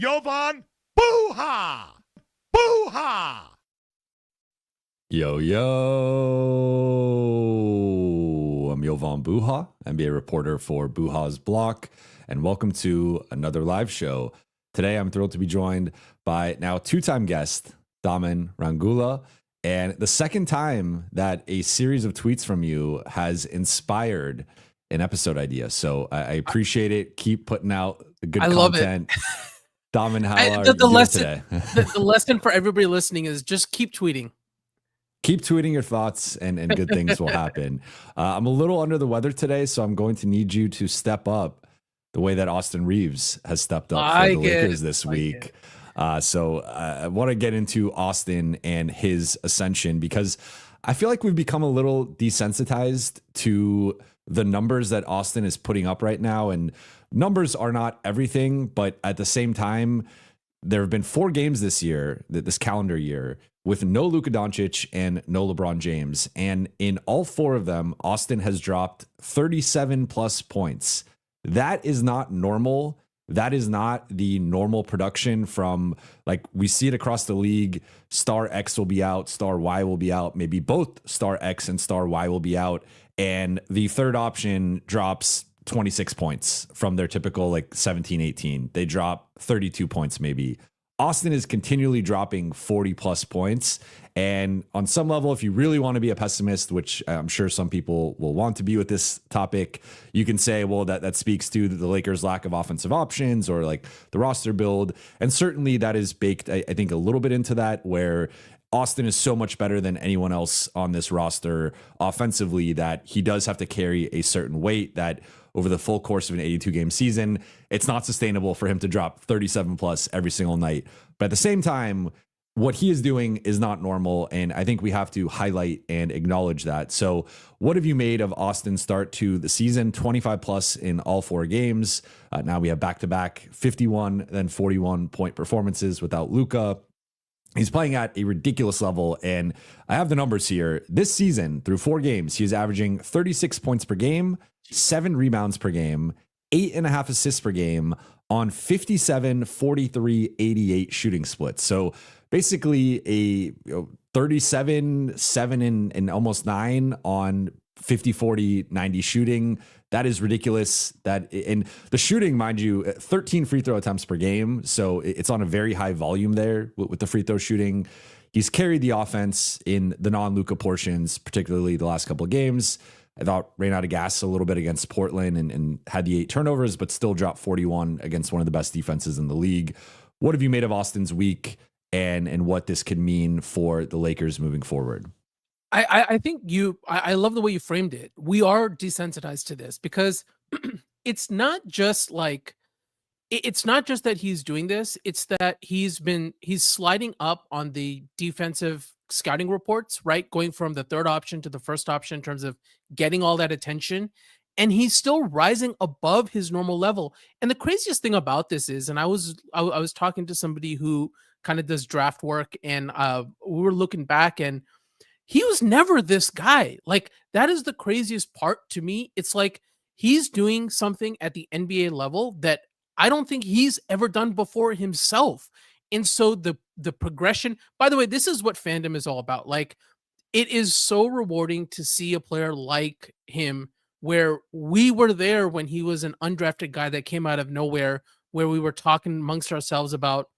Jovan Buha! Buha! Yo, I'm Jovan Buha, NBA reporter for Buha's Block, and welcome to another live show. Today, I'm thrilled to be joined by now two-time guest, Daman Rangoola, and the second time that a series of tweets from you has inspired an episode idea. So I appreciate it. Keep putting out the good content. Daman, how are you doing today? the lesson for everybody listening is just keep tweeting. Keep tweeting your thoughts and good things will happen. I'm a little under the weather today, so I'm going to need you to step up the way that Austin Reaves has stepped up for the Lakers this week. So I want to get into Austin and his ascension because I feel like we've become a little desensitized to the numbers that Austin is putting up right now. And numbers are not everything, but at the same time, there have been 4 games this year, this calendar year, with no Luka Doncic and no LeBron James. And in all 4 of them, Austin has dropped 37 plus points. That is not normal. That is not the normal production from, like, we see it across the league. Star X will be out, star Y will be out. Maybe both star X and star Y will be out. And the third option drops 26 points from their typical like 17, 18. They drop 32 points maybe. Austin is continually dropping 40 plus points. And on some level, if you really want to be a pessimist, which I'm sure some people will want to be with this topic, you can say, well, that speaks to the Lakers' lack of offensive options or like the roster build. And certainly that is baked, I think, a little bit into that, where Austin is so much better than anyone else on this roster offensively that he does have to carry a certain weight that over the full course of an 82-game season, it's not sustainable for him to drop 37 plus every single night. But at the same time, what he is doing is not normal, and I think we have to highlight and acknowledge that. So what have you made of Austin's start to the season? 25 plus in all 4 games. Now we have back-to-back 51, then 41-point performances without Luka. He's playing at a ridiculous level, and I have the numbers here. This season, through 4 games, he's averaging 36 points per game, 7 rebounds per game, 8.5 assists per game on 57, 43, 88 shooting splits. So basically a 37, 7, and almost 9 on 50, 40, 90 shooting. That is ridiculous. And the shooting, mind you, 13 free throw attempts per game. So it's on a very high volume there with the free throw shooting. He's carried the offense in the non-Luka portions, particularly the last couple of games. I thought ran out of gas a little bit against Portland and had the 8 turnovers, but still dropped 41 against one of the best defenses in the league. What have you made of Austin's week and what this could mean for the Lakers moving forward? I think I love the way you framed it. We are desensitized to this because it's not just like, it's not just that he's doing this. It's that he's sliding up on the defensive scouting reports, right? Going from the third option to the first option in terms of getting all that attention. And he's still rising above his normal level. And the craziest thing about this is, and I was talking to somebody who kind of does draft work, and we were looking back, and he was never this guy. Like, that is the craziest part to me. It's like he's doing something at the NBA level that I don't think he's ever done before himself. And so the progression, by the way, this is what fandom is all about. Like, it is so rewarding to see a player like him, where we were there when he was an undrafted guy that came out of nowhere, where we were talking amongst ourselves about,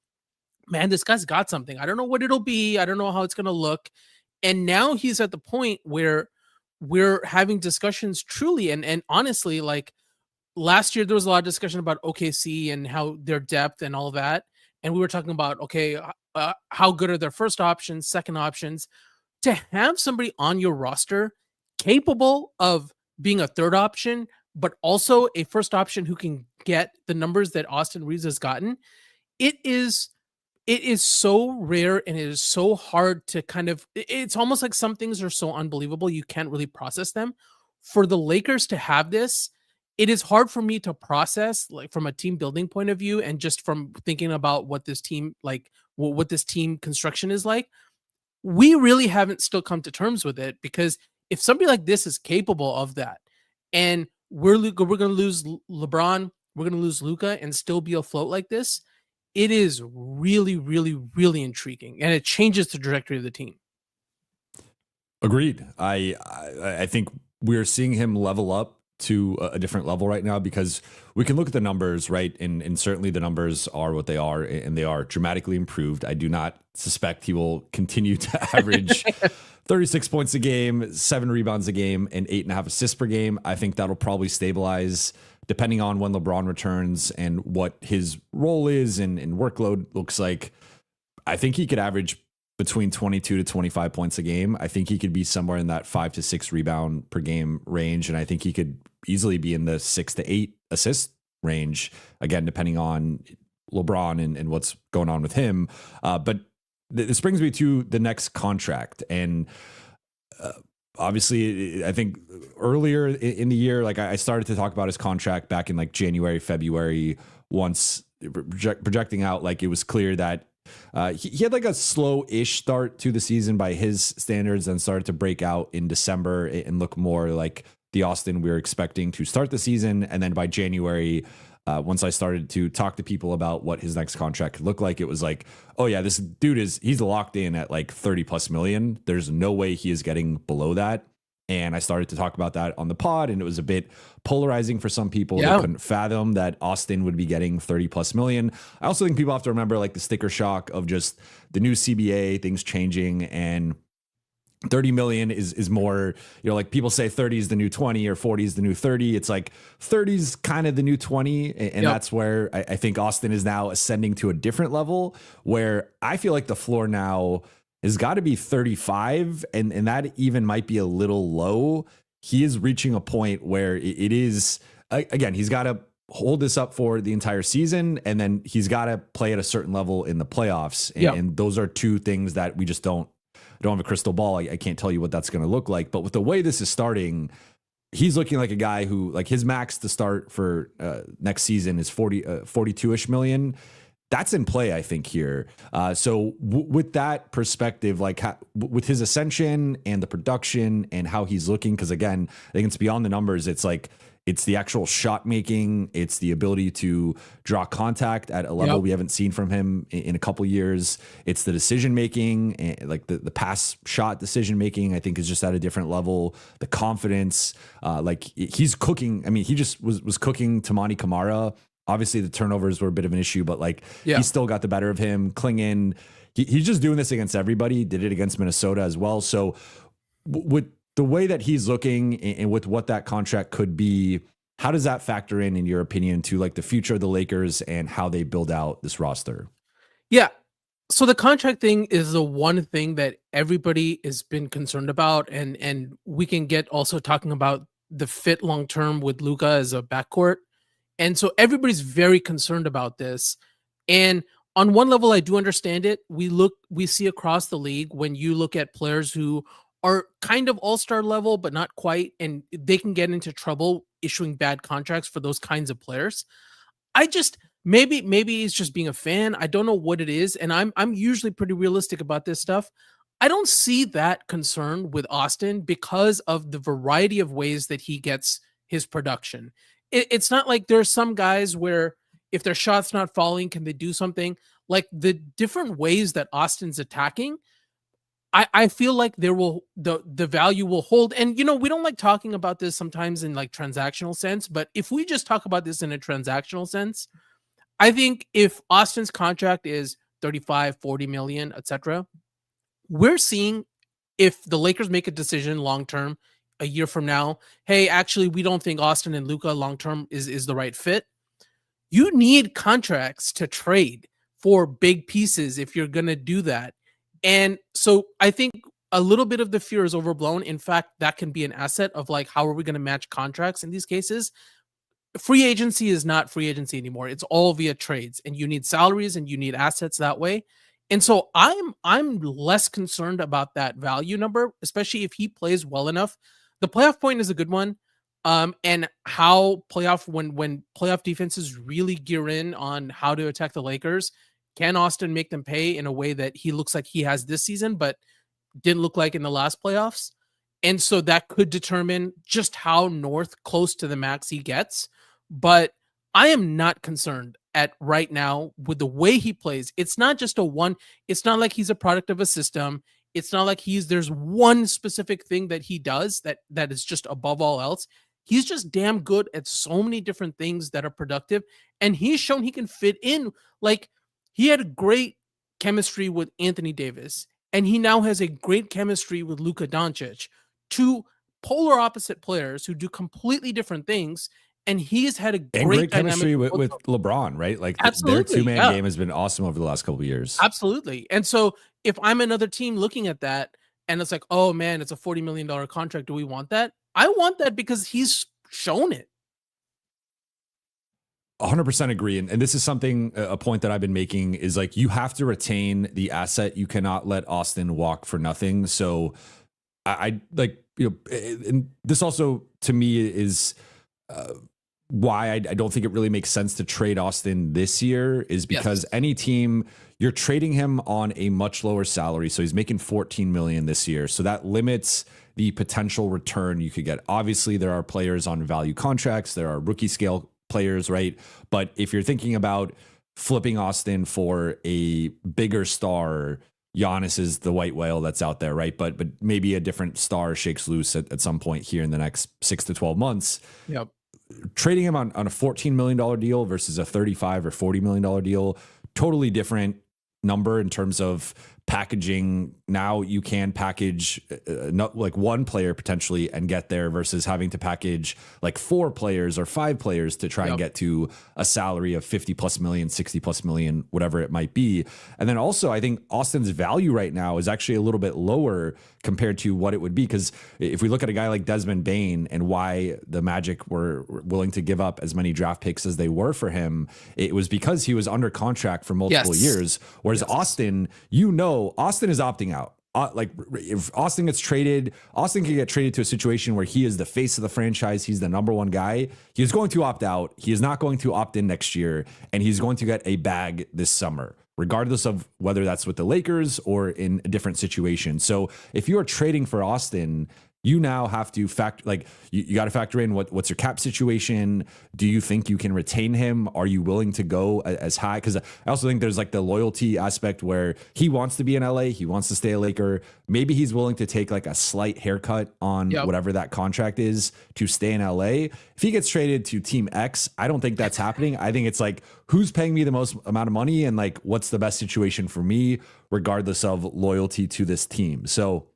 man, this guy's got something. I don't know what it'll be. I don't know how it's going to look. And now he's at the point where we're having discussions truly. And honestly, like last year, there was a lot of discussion about OKC and how their depth and all that. And we were talking about, okay, how good are their first options, second options? To have somebody on your roster capable of being a third option, but also a first option who can get the numbers that Austin Reaves has gotten, it is so rare, and it is so hard to kind of, it's almost like some things are so unbelievable you can't really process them. For the Lakers to have this, it is hard for me to process, like from a team building point of view, and just from thinking about what this team, like what this team construction is like. We really haven't still come to terms with it, because if somebody like this is capable of that, and we're going to lose LeBron, we're going to lose Luka and still be afloat like this, it is really, really, really intriguing, and it changes the trajectory of the team. Agreed. I think we're seeing him level up to a different level right now, because we can look at the numbers, right? And certainly the numbers are what they are, and they are dramatically improved. I do not suspect he will continue to average 36 points a game, 7 rebounds a game, and 8.5 assists per game. I think that'll probably stabilize depending on when LeBron returns and what his role is and workload looks like. I think he could average between 22 to 25 points a game. I think he could be somewhere in that 5 to 6 rebound per game range. And I think he could easily be in the 6 to 8 assist range, again, depending on LeBron and what's going on with him. But this brings me to the next contract. And obviously, I think earlier in the year, like I started to talk about his contract back in like January, February, once projecting out, like it was clear that he had like a slow-ish start to the season by his standards, and started to break out in December and look more like the Austin we were expecting to start the season. And then by January, once I started to talk to people about what his next contract could look like, it was like, oh yeah, this dude he's locked in at like 30 plus million. There's no way he is getting below that. And I started to talk about that on the pod, and it was a bit polarizing for some people. They couldn't fathom that Austin would be getting 30 plus million. I also think people have to remember like the sticker shock of just the new CBA, things changing, and 30 million is more, like people say 30 is the new 20 or 40 is the new 30. It's like 30 is kind of the new 20. And that's where I think Austin is now ascending to a different level, where I feel like the floor now has got to be 35. And that even might be a little low. He is reaching a point where it is, again, he's got to hold this up for the entire season, and then he's got to play at a certain level in the playoffs. And those are two things that we just don't have a crystal ball. I can't tell you what that's going to look like, but with the way this is starting, he's looking like a guy who, like, his max to start for next season is 42-ish million. That's in play, I think, here. So with that perspective, like with his ascension and the production and how he's looking, because again, I think it's beyond the numbers. It's like, it's the actual shot making. It's the ability to draw contact at a level we haven't seen from him in a couple years. It's the decision making, and like the pass shot decision making, I think is just at a different level. The confidence, like he's cooking. I mean, he just was cooking Tamani Kamara. Obviously, the turnovers were a bit of an issue, but like he still got the better of him. Klingon, he's just doing this against everybody. Did it against Minnesota as well. So with the way that he's looking and with what that contract could be, how does that factor in your opinion, to like the future of the Lakers and how they build out this roster? Yeah. So the contract thing is the one thing that everybody has been concerned about. And we can get also talking about the fit long-term with Luka as a backcourt. And so everybody's very concerned about this. And on one level, I do understand it. We see across the league, when you look at players who are kind of all-star level, but not quite, and they can get into trouble issuing bad contracts for those kinds of players. I just, maybe he's just being a fan. I don't know what it is. And I'm usually pretty realistic about this stuff. I don't see that concern with Austin because of the variety of ways that he gets his production. It's not like there's some guys where if their shot's not falling, can they do something? Like the different ways that Austin's attacking, I feel like the value will hold. And, we don't like talking about this sometimes in like transactional sense, but if we just talk about this in a transactional sense, I think if Austin's contract is 35, 40 million, etc., we're seeing if the Lakers make a decision long-term a year from now, hey, actually, we don't think Austin and Luka long-term is the right fit. You need contracts to trade for big pieces if you're going to do that. And so I think a little bit of the fear is overblown. In fact, that can be an asset of like, how are we going to match contracts in these cases? Free agency is not free agency anymore. It's all via trades, and you need salaries and you need assets that way. And so I'm less concerned about that value number, especially if he plays well enough. The playoff point is a good one. And how when playoff defenses really gear in on how to attack the Lakers, can Austin make them pay in a way that he looks like he has this season, but didn't look like in the last playoffs? And so that could determine just how close to the max he gets. But I am not concerned at right now with the way he plays. It's not just it's not like he's a product of a system. It's not like there's one specific thing that he does that is just above all else. He's just damn good at so many different things that are productive. And he's shown he can fit in. Like, he had a great chemistry with Anthony Davis, and he now has a great chemistry with Luka Doncic, two polar opposite players who do completely different things. And he's had a great chemistry with LeBron, right? Like, their two-man game has been awesome over the last couple of years. Absolutely. And so if I'm another team looking at that and it's like, oh man, it's a $40 million contract, do we want that? I want that because he's shown it. 100% agree. And this is something, a point that I've been making is like, you have to retain the asset. You cannot let Austin walk for nothing. So I like, and this also to me is why I don't think it really makes sense to trade Austin this year, is because any team, you're trading him on a much lower salary. So he's making 14 million this year. So that limits the potential return you could get. Obviously, there are players on value contracts. There are rookie scale players, right? But if you're thinking about flipping Austin for a bigger star, Giannis is the white whale that's out there, right? But maybe a different star shakes loose at some point here in the next 6 to 12 months. Yep. Trading him on a $14 million deal versus a $35 or $40 million deal, totally different number in terms of packaging. Now you can package not like one player potentially and get there versus having to package like 4 players or 5 players to try and get to a salary of 50 plus million, 60 plus million, whatever it might be. And then also I think Austin's value right now is actually a little bit lower compared to what it would be. Because if we look at a guy like Desmond Bane and why the Magic were willing to give up as many draft picks as they were for him, it was because he was under contract for multiple years. Whereas Austin, Austin is opting out. Like if Austin gets traded, Austin can get traded to a situation where he is the face of the franchise. He's the number one guy. He is going to opt out. He is not going to opt in next year, and he's going to get a bag this summer, regardless of whether that's with the Lakers or in a different situation. So if you are trading for Austin, you now have to factor, like you got to factor in what's your cap situation. Do you think you can retain him? Are you willing to go as high? Because I also think there's like the loyalty aspect where he wants to be in LA. He wants to stay a Laker. Maybe he's willing to take like a slight haircut on whatever that contract is to stay in LA. If he gets traded to Team X, I don't think that's happening. I think it's like, who's paying me the most amount of money and like, what's the best situation for me, regardless of loyalty to this team. So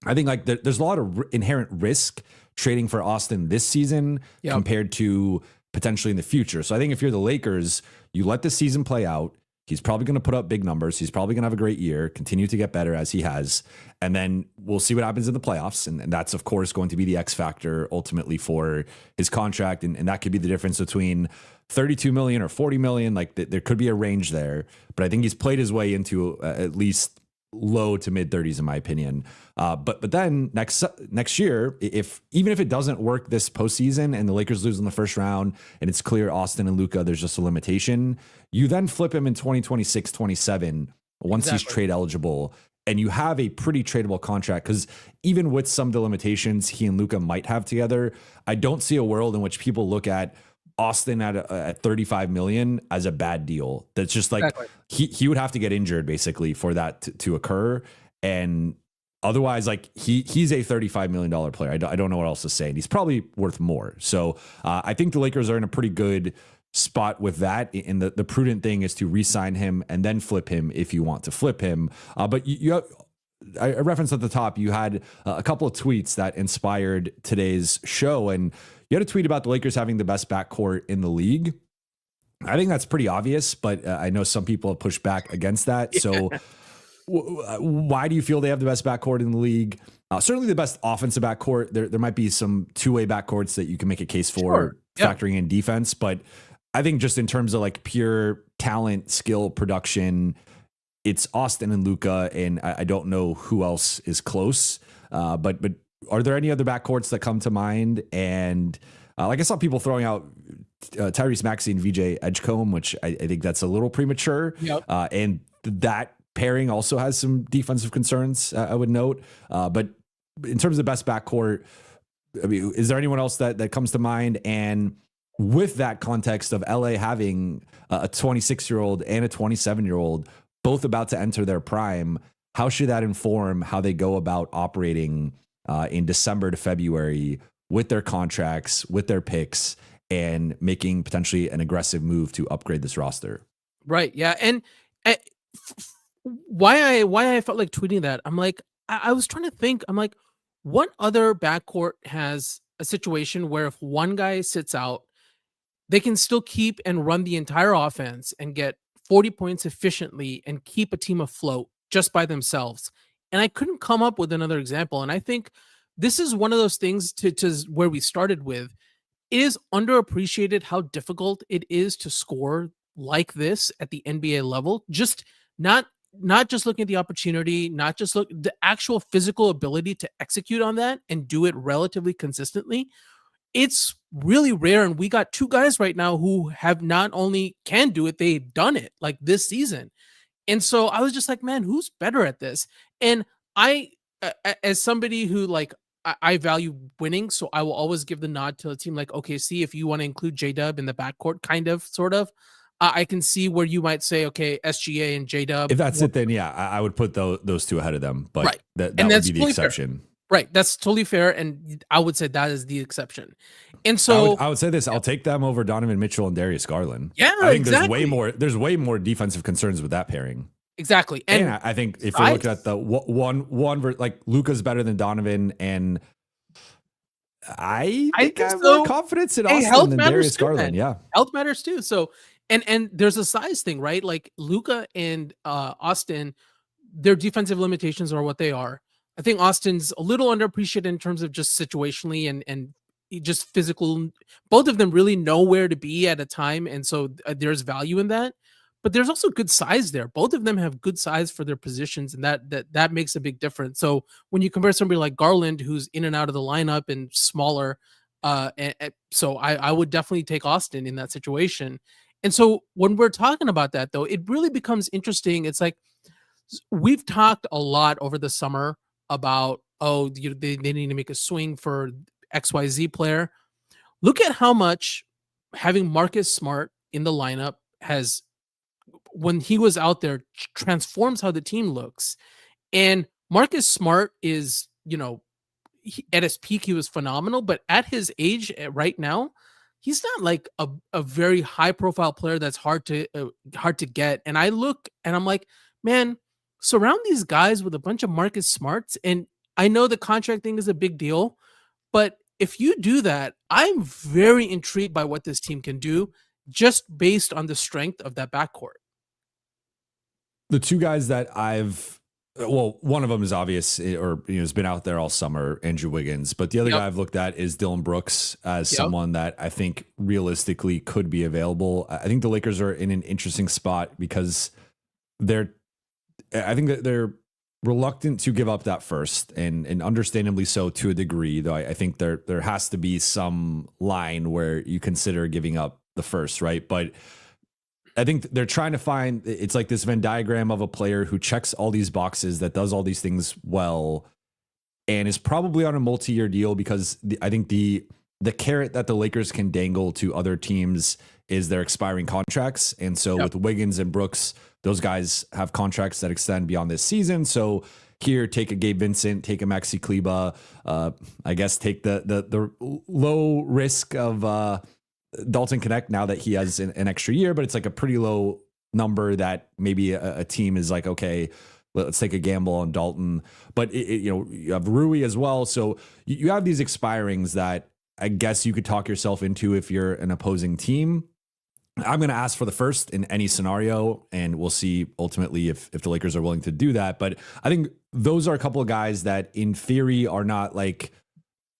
I think like there's a lot of inherent risk trading for Austin this season compared to potentially in the future. So I think if you're the Lakers, you let the season play out. He's probably going to put up big numbers. He's probably going to have a great year, continue to get better as he has. And then we'll see what happens in the playoffs. And that's, of course, going to be the X factor ultimately for his contract. And that could be the difference between 32 million or 40 million. Like there could be a range there. But I think he's played his way into at least low to mid 30s in my opinion. But then next year, even if it doesn't work this postseason and the Lakers lose in the first round and it's clear Austin and Luka, there's just a limitation, you then flip him in 2026, 27 once he's trade eligible, and you have a pretty tradable contract. Because even with some of the limitations he and Luka might have together, I don't see a world in which people look at Austin at 35 million as a bad deal. That's just like he would have to get injured basically for that to occur. And otherwise, like he's a $35 million player. I don't know what else to say. And he's probably worth more. So I think the Lakers are in a pretty good spot with that. And the prudent thing is to re-sign him and then flip him if you want to flip him. But I referenced at the top, you had a couple of tweets that inspired today's show, and you had a tweet about the Lakers having the best backcourt in the league. I think that's pretty obvious, but I know some people have pushed back against that. So why do you feel they have the best backcourt in the league? Certainly the best offensive backcourt. There might be some two-way backcourts that you can make a case for factoring in defense, but I think just in terms of like pure talent, skill, production, it's Austin and Luka, and I don't know who else is close. But are there any other backcourts that come to mind? And like I saw people throwing out Tyrese Maxey and VJ Edgecombe, which I think that's a little premature. And that pairing also has some defensive concerns, I would note. But in terms of the best backcourt, I mean, is there anyone else that comes to mind? And with that context of LA having a 26-year-old and a 27-year-old both about to enter their prime, how should that inform how they go about operating in December to February with their contracts, with their picks, and making potentially an aggressive move to upgrade this roster? Right. Yeah. And why I felt like tweeting that, I'm like, I was trying to think, I'm like, what other backcourt has a situation where if one guy sits out, they can still keep and run the entire offense and get 40 points efficiently and keep a team afloat just by themselves. And I couldn't come up with another example. And I think this is one of those things to where we started with. It is underappreciated how difficult it is to score like this at the NBA level. Just not just looking at the opportunity, not just look the actual physical ability to execute on that and do it relatively consistently. It's really rare, and we got two guys right now who have not only can do it, they've done it like this season. And so I was just like, man, who's better at this? And I, as somebody who like I value winning, so I will always give the nod to a team like OKC. If you want to include J-Dub in the backcourt, kind of, sort of, I can see where you might say, okay, SGA and J-Dub. If that's it, then yeah, I would put those two ahead of them. But right. that would be the exception. Fair. Right. That's totally fair. And I would say that is the exception. And so I would say this, I'll take them over Donovan Mitchell and Darius Garland. Yeah, I think there's way more defensive concerns with that pairing. Exactly. And I think if you look at the one like Luka's better than Donovan, and I think I have more confidence in Austin than Darius Garland. Man. Yeah. Health matters too. So and there's a size thing, right? Like Luka and Austin, their defensive limitations are what they are. I think Austin's a little underappreciated in terms of just situationally and just physical. Both of them really know where to be at a time, and so there's value in that. But there's also good size there. Both of them have good size for their positions, and that makes a big difference. So when you compare somebody like Garland, who's in and out of the lineup and smaller, so I would definitely take Austin in that situation. And so when we're talking about that, though, it really becomes interesting. It's like we've talked a lot over the summer about, they need to make a swing for XYZ player. Look at how much having Marcus Smart in the lineup has, when he was out there, transforms how the team looks. And Marcus Smart is, at his peak, he was phenomenal, but at his age right now, he's not like a very high profile player that's hard to get. And I look and I'm like, man, surround these guys with a bunch of Marcus Smarts. And I know the contract thing is a big deal, but if you do that, I'm very intrigued by what this team can do just based on the strength of that backcourt. The two guys that one of them is obvious, or has been out there all summer, Andrew Wiggins. But the other guy I've looked at is Dylan Brooks as someone that I think realistically could be available. I think the Lakers are in an interesting spot because I think that they're reluctant to give up that first, and understandably so to a degree. Though I think there has to be some line where you consider giving up the first, right? But I think they're trying to find, it's like this Venn diagram of a player who checks all these boxes, that does all these things well, and is probably on a multi-year deal, because I think the carrot that the Lakers can dangle to other teams is their expiring contracts. And so with Wiggins and Brooks, those guys have contracts that extend beyond this season. So here, take a Gabe Vincent, take a Maxi Kleba, I guess take the low risk of Dalton Connect now that he has an extra year, but it's like a pretty low number that maybe a team is like, okay, let's take a gamble on Dalton. But you have Rui as well. So you have these expirings that I guess you could talk yourself into if you're an opposing team. I'm going to ask for the first in any scenario, and we'll see ultimately if the Lakers are willing to do that. But I think those are a couple of guys that in theory are not like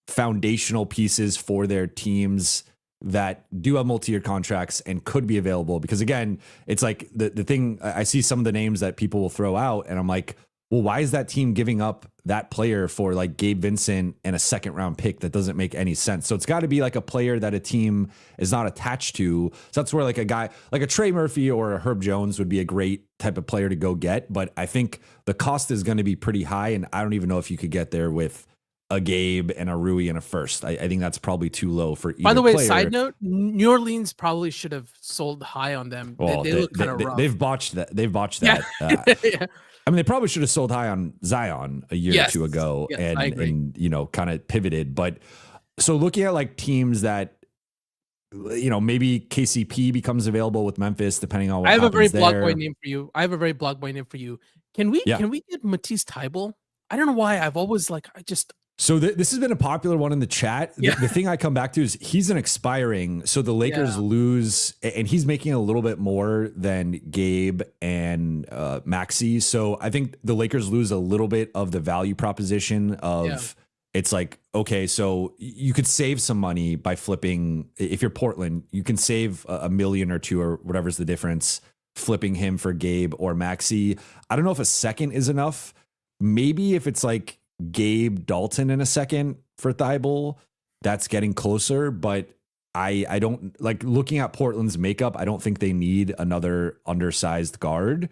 foundational pieces for their teams that do have multi-year contracts and could be available. Because again, it's like the thing, I see some of the names that people will throw out and I'm like, well, why is that team giving up that player for like Gabe Vincent and a second round pick? That doesn't make any sense. So it's got to be like a player that a team is not attached to. So that's where like a guy like a Trey Murphy or a Herb Jones would be a great type of player to go get. But I think the cost is going to be pretty high, and I don't even know if you could get there with a Gabe and a Rui and a first. I think that's probably too low for either By the way, player. side note, New Orleans probably should have sold high on them. Well, they look kind of rough. They've botched that. Yeah. Yeah. I mean, they probably should have sold high on Zion a year or two ago, and kind of pivoted. But so looking at like teams that, maybe KCP becomes available with Memphis, depending on what happens there. I have a very block boy name for you. Can we get Matisse Thybulle? I don't know why I've always So this has been a popular one in the chat. Yeah. The thing I come back to is he's an expiring. So the Lakers lose, and he's making a little bit more than Gabe and Maxey. So I think the Lakers lose a little bit of the value proposition of it's like, okay, so you could save some money by flipping. If you're Portland, you can save $1 million or $2 million or whatever's the difference, flipping him for Gabe or Maxey. I don't know if a second is enough. Maybe if it's like Gabe Dalton in a second for Thybulle, that's getting closer, but I don't like looking at Portland's makeup. I don't think they need another undersized guard,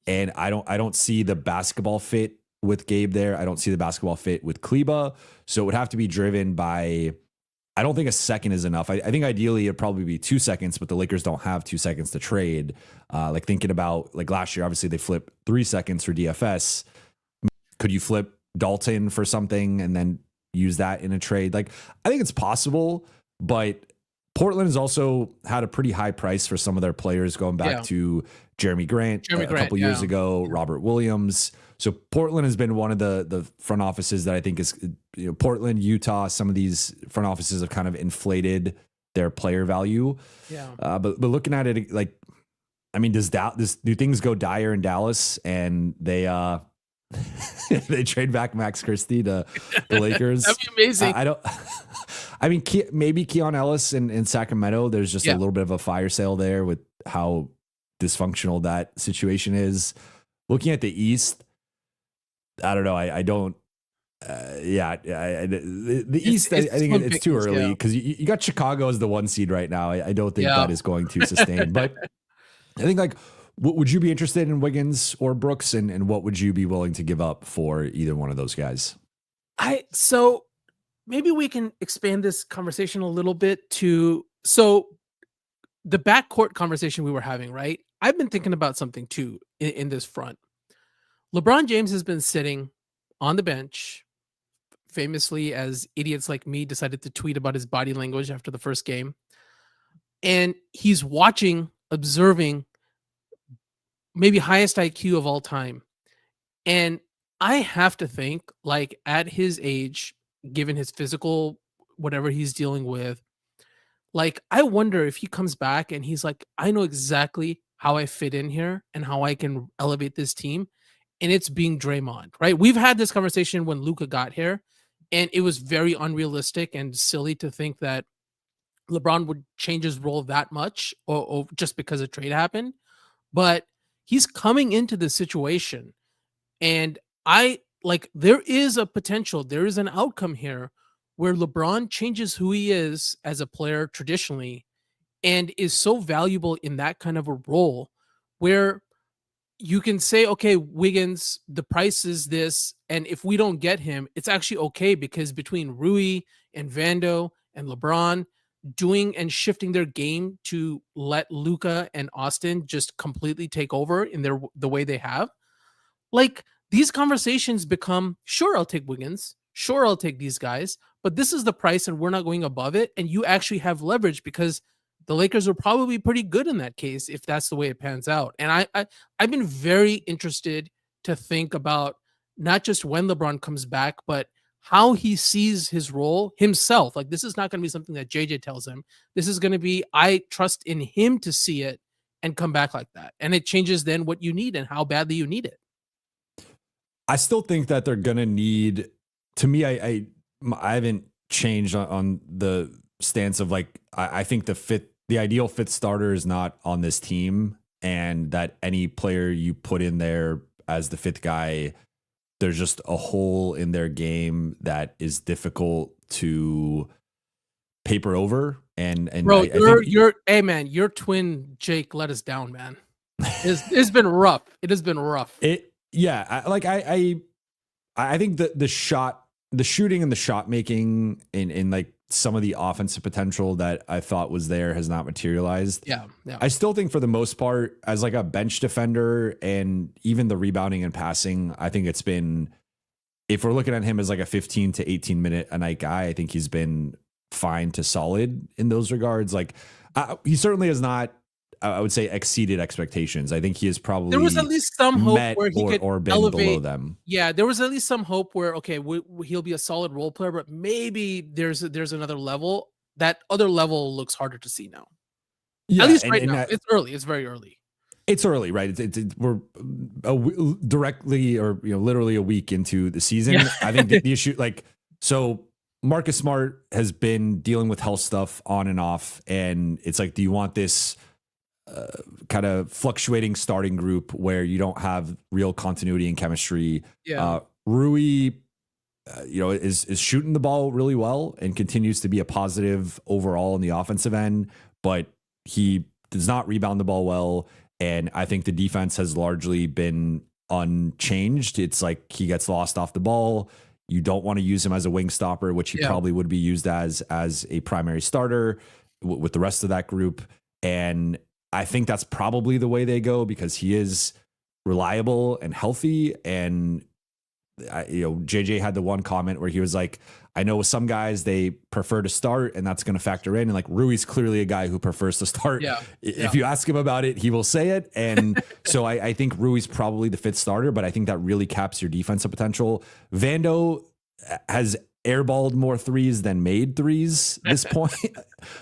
and I don't see the basketball fit with Gabe there. I don't see the basketball fit with Kleba, so it would have to be driven by. I don't think a second is enough. I think ideally it'd probably be 2 seconds, but the Lakers don't have 2 seconds to trade. Like thinking about like last year, obviously they flipped 3 seconds for DFS. Could you flip Dalton for something and then use that in a trade? Like, I think it's possible, but Portland has also had a pretty high price for some of their players going back to Jeremy Grant a couple years ago, Robert Williams. So Portland has been one of the front offices that I think is, Portland, Utah, some of these front offices have kind of inflated their player value. Yeah. But looking at it, like, I mean, do things go dire in Dallas and they they trade back Max Christie to the Lakers? That'd be amazing. I mean, maybe Keon Ellis in Sacramento. There's just a little bit of a fire sale there with how dysfunctional that situation is. Looking at the East, I don't know. I don't. The East. I think it's too early because you got Chicago as the 1 seed right now. I don't think that is going to sustain. But I think like. Would you be interested in Wiggins or Brooks, and what would you be willing to give up for either one of those guys? So maybe we can expand this conversation a little bit to the backcourt conversation we were having, right? I've been thinking about something too in this front. LeBron James has been sitting on the bench, famously as idiots like me decided to tweet about his body language after the first game. And he's observing maybe highest IQ of all time. And I have to think, like, at his age, given his physical, whatever he's dealing with, like, I wonder if he comes back and he's like, I know exactly how I fit in here and how I can elevate this team. And it's being Draymond, right? We've had this conversation when Luka got here, and it was very unrealistic and silly to think that LeBron would change his role that much or just because a trade happened. But he's coming into the situation, and there is a potential, there is an outcome here where LeBron changes who he is as a player traditionally and is so valuable in that kind of a role where you can say, okay, Wiggins, the price is this, and if we don't get him, it's actually okay because between Rui and Vando and LeBron doing and shifting their game to let Luka and Austin just completely take over in the way they have, like, these conversations become, sure, I'll take Wiggins, sure, I'll take these guys, but this is the price and we're not going above it, and you actually have leverage because the Lakers are probably pretty good in that case if that's the way it pans out. And I've been very interested to think about not just when LeBron comes back, but how he sees his role himself. Like, this is not going to be something that JJ tells him. This is going to be, I trust in him to see it and come back like that. And it changes then what you need and how badly you need it. I still think that they're going to need, to me, I haven't changed on the stance of like, I think the ideal fifth starter is not on this team, and that any player you put in there as the fifth guy, there's just a hole in their game that is difficult to paper over. And bro, hey man, your twin Jake let us down, man. It's been rough. It has been rough. I think the shot the shooting and the shot making in like some of the offensive potential that I thought was there has not materialized. Yeah. I still think for the most part, as like a bench defender and even the rebounding and passing, I think it's been, if we're looking at him as like a 15 to 18 minute a night guy, I think he's been fine to solid in those regards. Like he certainly has not, I would say, exceeded expectations. I think he is probably there was at least some hope where he could or been elevate below them. Yeah, there was at least some hope where he'll be a solid role player, but maybe there's another level. That other level looks harder to see now. Yeah, at least right now. It's early. It's very early. It's early, right? We're directly or literally a week into the season. Yeah. I think the issue, like, so Marcus Smart has been dealing with health stuff on and off, and it's like, do you want this kind of fluctuating starting group where you don't have real continuity and chemistry? Yeah. Rui, is shooting the ball really well and continues to be a positive overall in the offensive end, but he does not rebound the ball well. And I think the defense has largely been unchanged. It's like he gets lost off the ball. You don't want to use him as a wing stopper, which he probably would be used as a primary starter with the rest of that group. And I think that's probably the way they go because he is reliable and healthy. And JJ had the one comment where he was like, I know with some guys they prefer to start, and that's going to factor in. And like Rui's clearly a guy who prefers to start. Yeah. If you ask him about it, he will say it. And so I think Rui's probably the fifth starter, but I think that really caps your defensive potential. Vando has airballed more threes than made threes this point,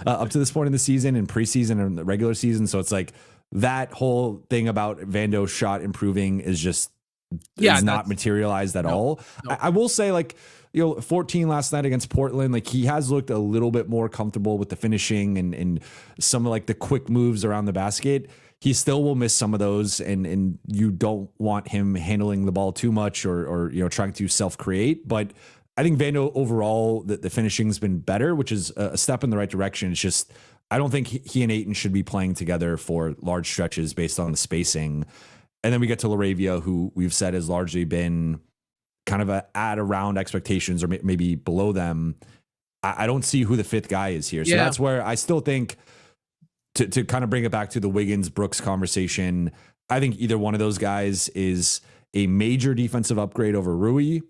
up to this point in the season and preseason and the regular season. So it's like that whole thing about Vando's shot improving is just not materialized at all. No. I will say, like, 14 last night against Portland, like he has looked a little bit more comfortable with the finishing and some of like the quick moves around the basket. He still will miss some of those, and you don't want him handling the ball too much or trying to self-create. But I think Vando overall, the finishing's been better, which is a step in the right direction. It's just, I don't think he and Ayton should be playing together for large stretches based on the spacing. And then we get to LaRavia, who we've said has largely been kind of at around expectations or maybe below them. I don't see who the fifth guy is here. So that's where I still think, to kind of bring it back to the Wiggins-Brooks conversation, I think either one of those guys is a major defensive upgrade over Rui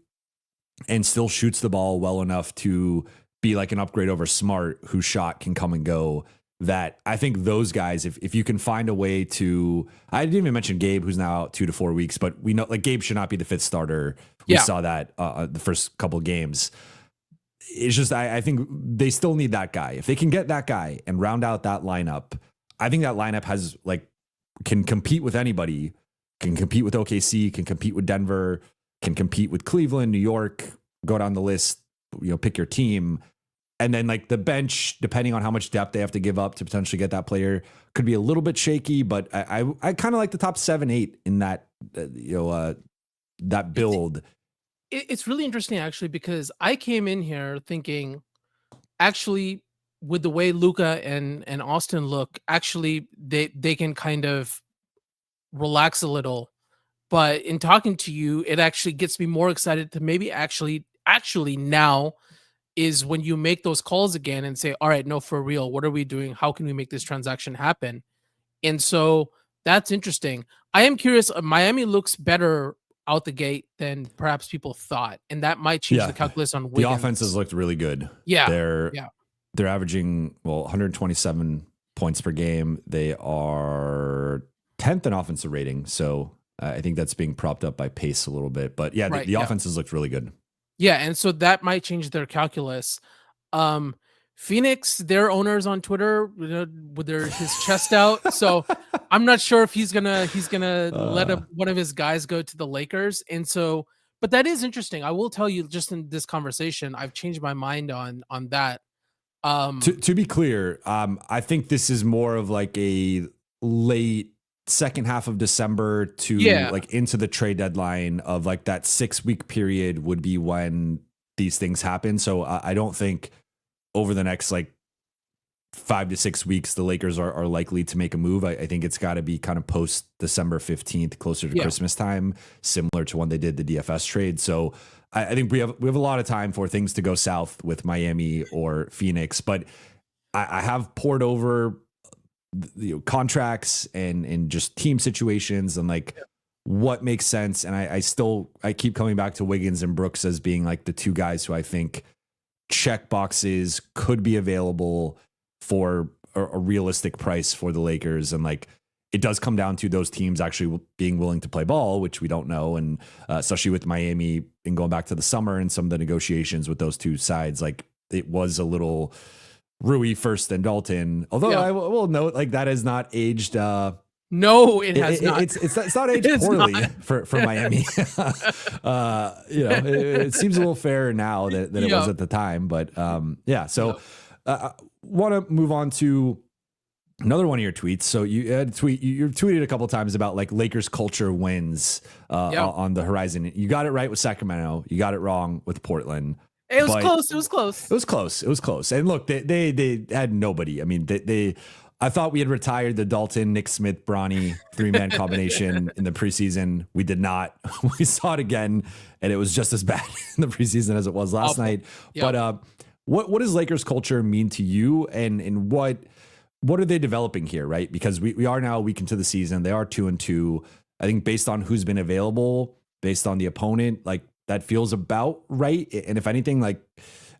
and still shoots the ball well enough to be like an upgrade over Smart, whose shot can come and go. That I think those guys, if you can find a way to, I didn't even mention Gabe, who's now out 2 to 4 weeks, but we know like Gabe should not be the fifth starter. We saw that the first couple of games. It's just, I think they still need that guy. If they can get that guy and round out that lineup, I think that lineup has can compete with anybody, can compete with OKC, can compete with Denver, can compete with Cleveland, New York, go down the list, pick your team. And then like the bench, depending on how much depth they have to give up to potentially get that player, could be a little bit shaky, but I kind of like the top 7-8 in that, that build. It's really interesting actually, because I came in here thinking actually with the way Luka and Austin look, actually they can kind of relax a little. But in talking to you, it actually gets me more excited to maybe actually now is when you make those calls again and say, all right, no, for real, what are we doing? How can we make this transaction happen? And so that's interesting. I am curious. Miami looks better out the gate than perhaps people thought, and that might change the calculus on Wiggins. The offense has looked really good. They're averaging 127 points per game. They are 10th in offensive rating, so I think that's being propped up by pace a little bit. But the offense has looked really good. Yeah, and so that might change their calculus. Phoenix, their owners on Twitter, with his chest out. So I'm not sure if he's gonna let one of his guys go to the Lakers. And so, but that is interesting. I will tell you, just in this conversation, I've changed my mind on that. To be clear, I think this is more of like a late second half of December to like into the trade deadline of like that 6-week period would be when these things happen. So I don't think over the next like 5 to 6 weeks, the Lakers are likely to make a move. I think it's got to be kind of post December 15th, closer to Christmas time, similar to when they did the DFS trade. So I think we have a lot of time for things to go south with Miami or Phoenix, but I have poured over contracts and just team situations and like what makes sense. And I keep coming back to Wiggins and Brooks as being like the two guys who I think check boxes could be available for a realistic price for the Lakers. And like, it does come down to those teams actually being willing to play ball, which we don't know. And especially with Miami and going back to the summer and some of the negotiations with those two sides, like it was a little Rui first and Dalton. Although I will note, like that has not aged. No, it has not. It's not aged poorly for Miami. It seems a little fairer now than it was at the time. But So want to move on to another one of your tweets. So you had you tweeted a couple of times about like Lakers culture wins on the horizon. You got it right with Sacramento. You got it wrong with Portland. It was close. It was close. And look, they had nobody. I mean, I thought we had retired the Dalton, Nick Smith, Bronny 3-man combination in the preseason. We did not. We saw it again, and it was just as bad in the preseason as it was last night. Yep. But what does Lakers culture mean to you, and what are they developing here, right? Because we are now a week into the season. They are 2-2. I think based on who's been available, based on the opponent, like that feels about right. And if anything, like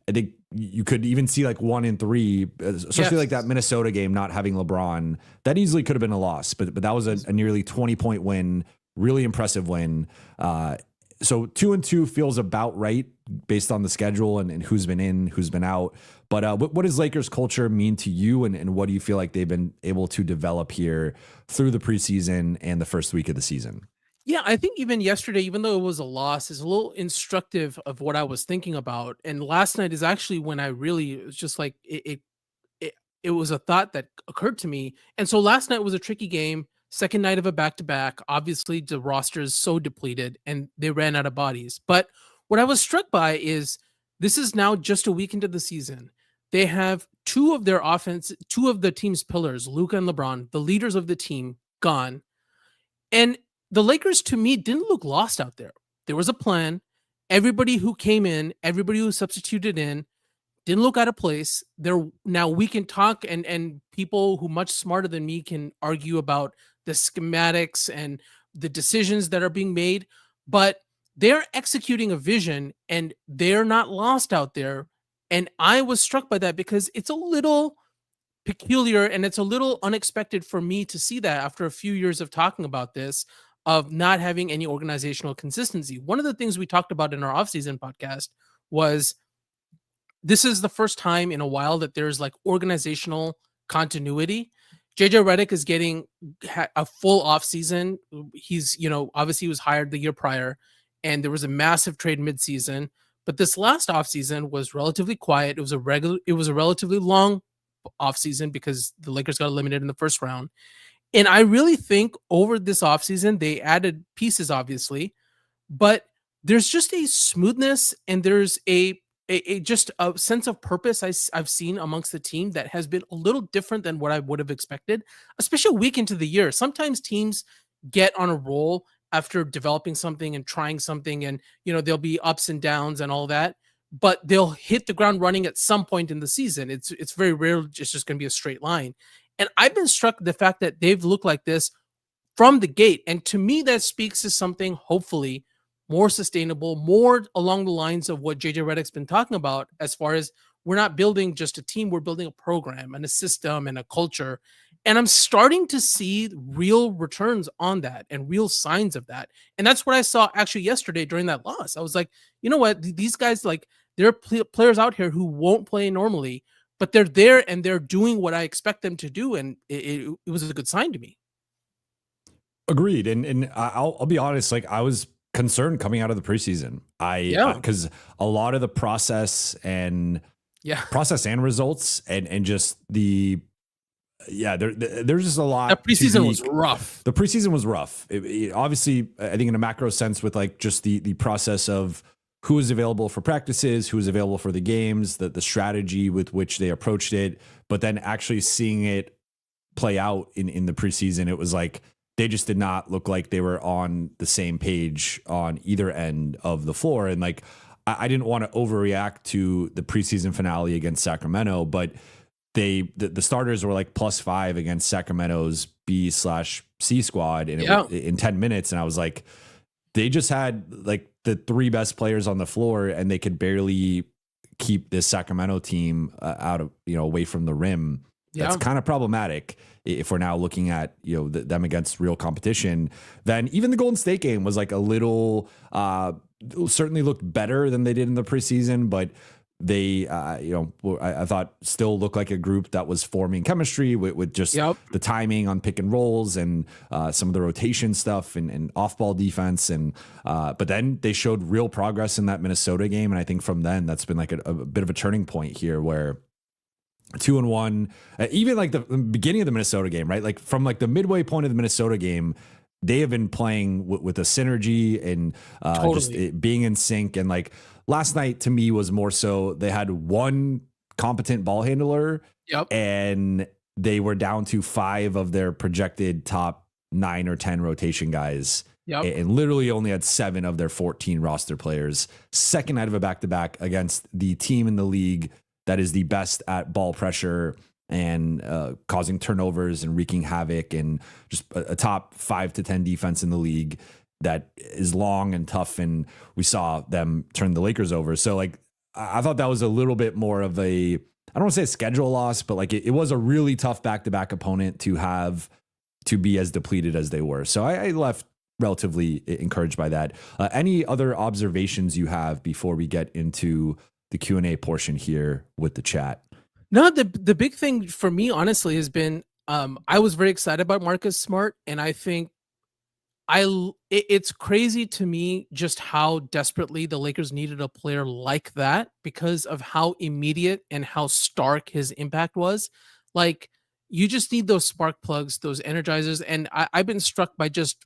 I think you could even see like 1-3, especially like that Minnesota game, not having LeBron, that easily could have been a loss, but that was a nearly 20-point win, really impressive win. So 2-2 feels about right based on the schedule and who's been in, who's been out. But what does Lakers culture mean to you, and what do you feel like they've been able to develop here through the preseason and the first week of the season? Yeah, I think even yesterday, even though it was a loss, is a little instructive of what I was thinking about. And last night is actually when it was just like it was a thought that occurred to me. And so last night was a tricky game, second night of a back-to-back. Obviously, the roster is so depleted and they ran out of bodies. But what I was struck by is this is now just a week into the season. They have two of the team's pillars, Luka and LeBron, the leaders of the team, gone. And the Lakers, to me, didn't look lost out there. There was a plan. Everybody who came in, everybody who substituted in, didn't look out of place. Now we can talk, and people who much smarter than me can argue about the schematics and the decisions that are being made, but they're executing a vision and they're not lost out there. And I was struck by that because it's a little peculiar and it's a little unexpected for me to see that after a few years of talking about this, of not having any organizational consistency. One of the things we talked about in our offseason podcast was this is the first time in a while that there's like organizational continuity. JJ Redick is getting a full offseason. He's, obviously he was hired the year prior and there was a massive trade midseason, but this last offseason was relatively quiet. It was a relatively long offseason because the Lakers got eliminated in the first round. And I really think over this offseason, they added pieces, obviously, but there's just a smoothness and there's just a sense of purpose I've seen amongst the team that has been a little different than what I would have expected, especially a week into the year. Sometimes teams get on a roll after developing something and trying something, and there'll be ups and downs and all that, but they'll hit the ground running at some point in the season. It's very rare it's just going to be a straight line. And I've been struck the fact that they've looked like this from the gate. And to me, that speaks to something hopefully more sustainable, more along the lines of what JJ Redick's been talking about, as far as we're not building just a team, we're building a program and a system and a culture. And I'm starting to see real returns on that and real signs of that. And that's what I saw actually yesterday during that loss. I was like, you know what? These guys, like, there are players out here who won't play normally, but they're there and they're doing what I expect them to do. And it was a good sign to me. Agreed. And I'll be honest, like I was concerned coming out of the preseason. Because a lot of the process and results and just there's just a lot. That preseason was rough. The preseason was rough. It obviously, I think in a macro sense with like just the process of who is available for practices, who is available for the games, the strategy with which they approached it, but then actually seeing it play out in the preseason, it was like they just did not look like they were on the same page on either end of the floor. And like, I didn't want to overreact to the preseason finale against Sacramento, but the starters were like +5 against Sacramento's B/C squad in 10 minutes. And I was like, they just had like the 3 best players on the floor and they could barely keep this Sacramento team out of, away from the rim. That's kind of problematic if we're now looking at, them against real competition. Then even the Golden State game was like a little, certainly looked better than they did in the preseason, but they, I thought still looked like a group that was forming chemistry with just the timing on pick and rolls and some of the rotation stuff and off-ball defense. And but then they showed real progress in that Minnesota game. And I think from then that's been like a bit of a turning point here where 2-1, even like the beginning of the Minnesota game, right? Like from like the midway point of the Minnesota game, they have been playing with a synergy and just being in sync. And like last night to me was more so they had one competent ball handler and they were down to 5 of their projected top 9 or 10 rotation guys and literally only had 7 of their 14 roster players. Second night of a back-to-back against the team in the league that is the best at ball pressure and causing turnovers and wreaking havoc and just a top 5 to 10 defense in the league that is long and tough. And we saw them turn the Lakers over. So like, I thought that was a little bit more of I don't want to say a schedule loss, but like it was a really tough back-to-back opponent to have to be as depleted as they were. So I left relatively encouraged by that. Any other observations you have before we get into the Q&A portion here with the chat? No, the big thing for me, honestly, has been I was very excited about Marcus Smart, and I think it's crazy to me just how desperately the Lakers needed a player like that because of how immediate and how stark his impact was. Like, you just need those spark plugs, those energizers, and I've been struck by just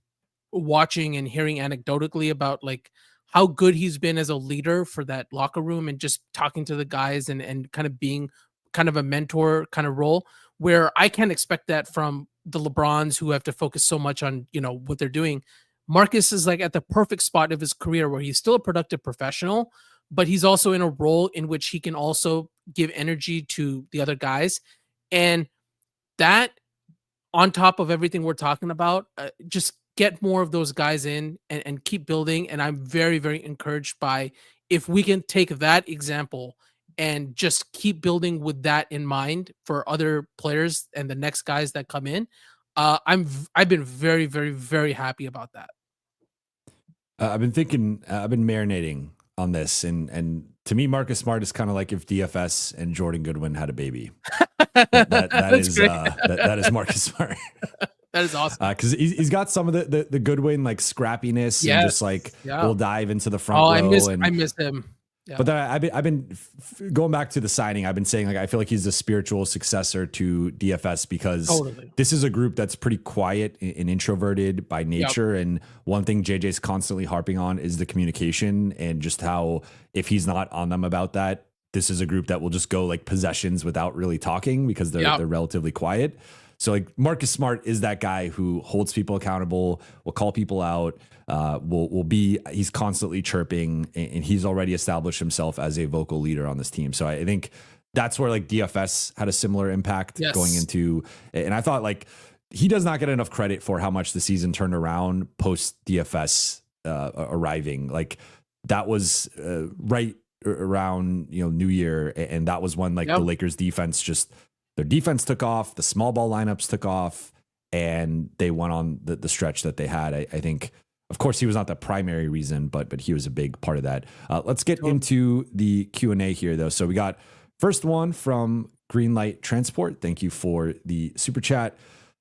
watching and hearing anecdotally about like how good he's been as a leader for that locker room and just talking to the guys and kind of being kind of a mentor kind of role, where I can't expect that from the LeBrons who have to focus so much on, what they're doing. Marcus is like at the perfect spot of his career where he's still a productive professional, but he's also in a role in which he can also give energy to the other guys. And that, on top of everything we're talking about, just get more of those guys in and keep building. And I'm very, very encouraged by if we can take that example and just keep building with that in mind for other players and the next guys that come in. I've been very, very, very happy about that. I've been marinating on this, and to me, Marcus Smart is kind of like if DFS and Jordan Goodwin had a baby. That is Marcus Smart. That is awesome. Because he's got some of the Goodwin like scrappiness and just like we'll dive into the front row. I miss him. Yeah. But then I've been going back to the signing. I've been saying like I feel like he's the spiritual successor to DFS because this is a group that's pretty quiet and introverted by nature. And one thing JJ's constantly harping on is the communication and just how if he's not on them about that, this is a group that will just go like possessions without really talking because they're relatively quiet. So like Marcus Smart is that guy who holds people accountable, will call people out, he's constantly chirping, and he's already established himself as a vocal leader on this team. So I think that's where like DFS had a similar impact going into, and I thought like he does not get enough credit for how much the season turned around post DFS arriving. Like that was right around, New Year. And that was when like the Lakers defense their defense took off, the small ball lineups took off, and they went on the stretch that they had. I think, of course, he was not the primary reason, but he was a big part of that. Let's get into the Q&A here, though. So we got first one from Greenlight Transport. Thank you for the super chat.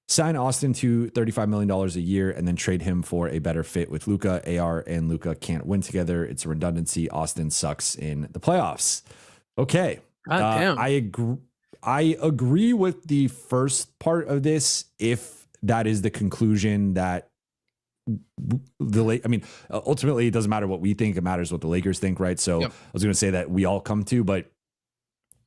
Sign Austin to $35 million a year and then trade him for a better fit with Luka. AR and Luka can't win together. It's a redundancy. Austin sucks in the playoffs. Okay. I agree with the first part of this if that is the conclusion that ultimately it doesn't matter what we think, it matters what the Lakers think, right? So I was going to say that we all come to, but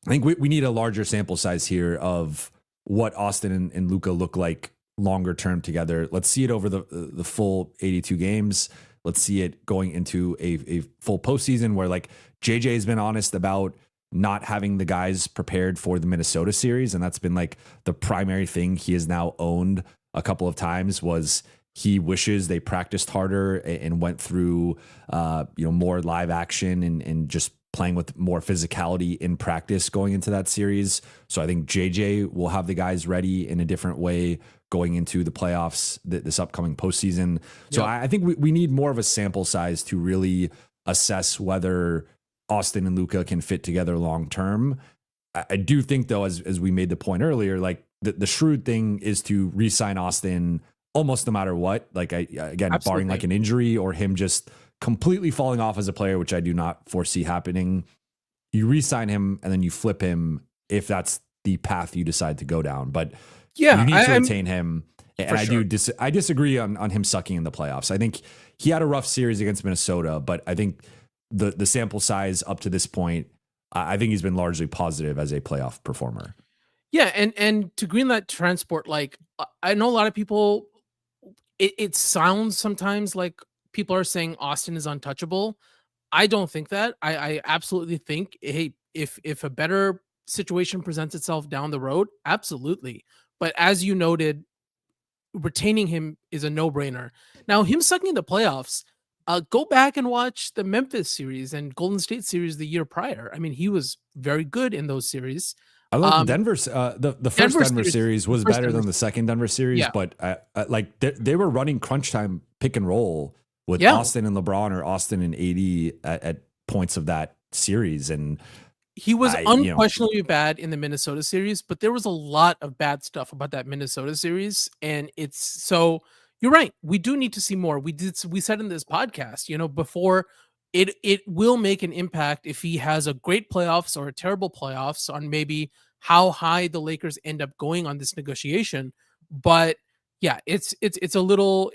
I think we need a larger sample size here of what Austin and Luka look like longer term together. Let's see it over the full 82 games. let's see it going into a full postseason where like JJ has been honest about not having the guys prepared for the Minnesota series. And that's been like the primary thing he has now owned a couple of times was he wishes they practiced harder and went through, more live action and just playing with more physicality in practice going into that series. So I think JJ will have the guys ready in a different way going into the playoffs this upcoming postseason. So I think we need more of a sample size to really assess whether Austin and Luka can fit together long term. I do think, though, as we made the point earlier, like the shrewd thing is to re-sign Austin almost no matter what. Like Absolutely. barring like an injury or him just completely falling off as a player, which I do not foresee happening. You re-sign him and then you flip him if that's the path you decide to go down. But you need to retain him. And I disagree on him sucking in the playoffs. I think he had a rough series against Minnesota, but I think the sample size up to this point, I think he's been largely positive as a playoff performer. Yeah, and to greenlight transport, like I know a lot of people, it sounds sometimes like people are saying Austin is untouchable. I don't think that. I absolutely think, hey, if a better situation presents itself down the road, absolutely. But as you noted, retaining him is a no-brainer. Now, him sucking in the playoffs, go back and watch the Memphis series and Golden State series the year prior. I mean, he was very good in those series. I love Denver's. The first Denver series was better than the second Denver series, but like they were running crunch time pick and roll with Austin and LeBron or Austin and AD at points of that series, and he was unquestionably bad in the Minnesota series. But there was a lot of bad stuff about that Minnesota series, and it's so. You're right. We do need to see more. We said in this podcast, before it will make an impact if he has a great playoffs or a terrible playoffs on maybe how high the Lakers end up going on this negotiation. But yeah, it's a little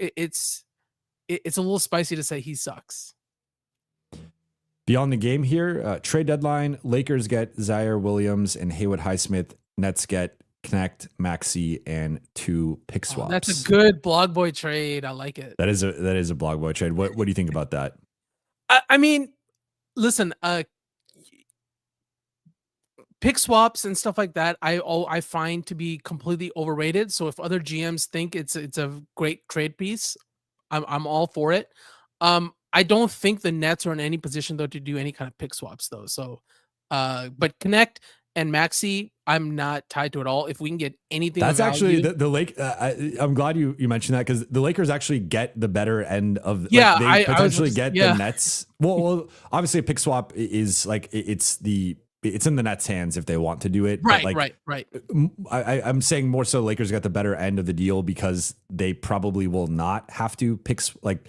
spicy to say he sucks. Beyond the game here, trade deadline, Lakers get Zaire Williams and Haywood Highsmith. Nets get Connect, Maxey, and 2 pick swaps. That's a good blog boy trade. I like it. That is a blog boy trade. What do you think about that? I mean, listen, pick swaps and stuff like that, I find to be completely overrated. So if other GMs think it's a great trade piece, I'm all for it. I don't think the Nets are in any position though to do any kind of pick swaps though. So, but Connect and Maxey, I'm not tied to at all. If we can get anything, that's actually the Lake. I'm glad you mentioned that because the Lakers actually get the better end of. Yeah, they potentially get the Nets. Well, obviously a pick swap is like it's in the Nets' hands if they want to do it. Right, but like, right. I'm saying more so Lakers got the better end of the deal because they probably will not have to pick like.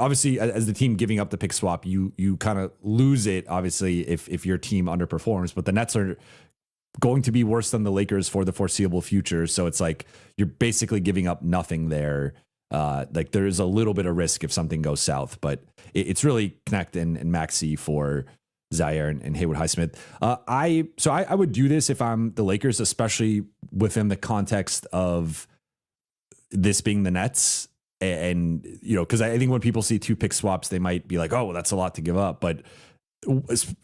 Obviously, as the team giving up the pick swap, you kind of lose it. Obviously, if your team underperforms, but the Nets are going to be worse than the Lakers for the foreseeable future. So it's like you're basically giving up nothing there. Like there is a little bit of risk if something goes south, but it's really Connect and Maxey for Zaire and Haywood Highsmith. I would do this if I'm the Lakers, especially within the context of this being the Nets. And, because I think when people see 2 pick swaps, they might be like, oh, well, that's a lot to give up. But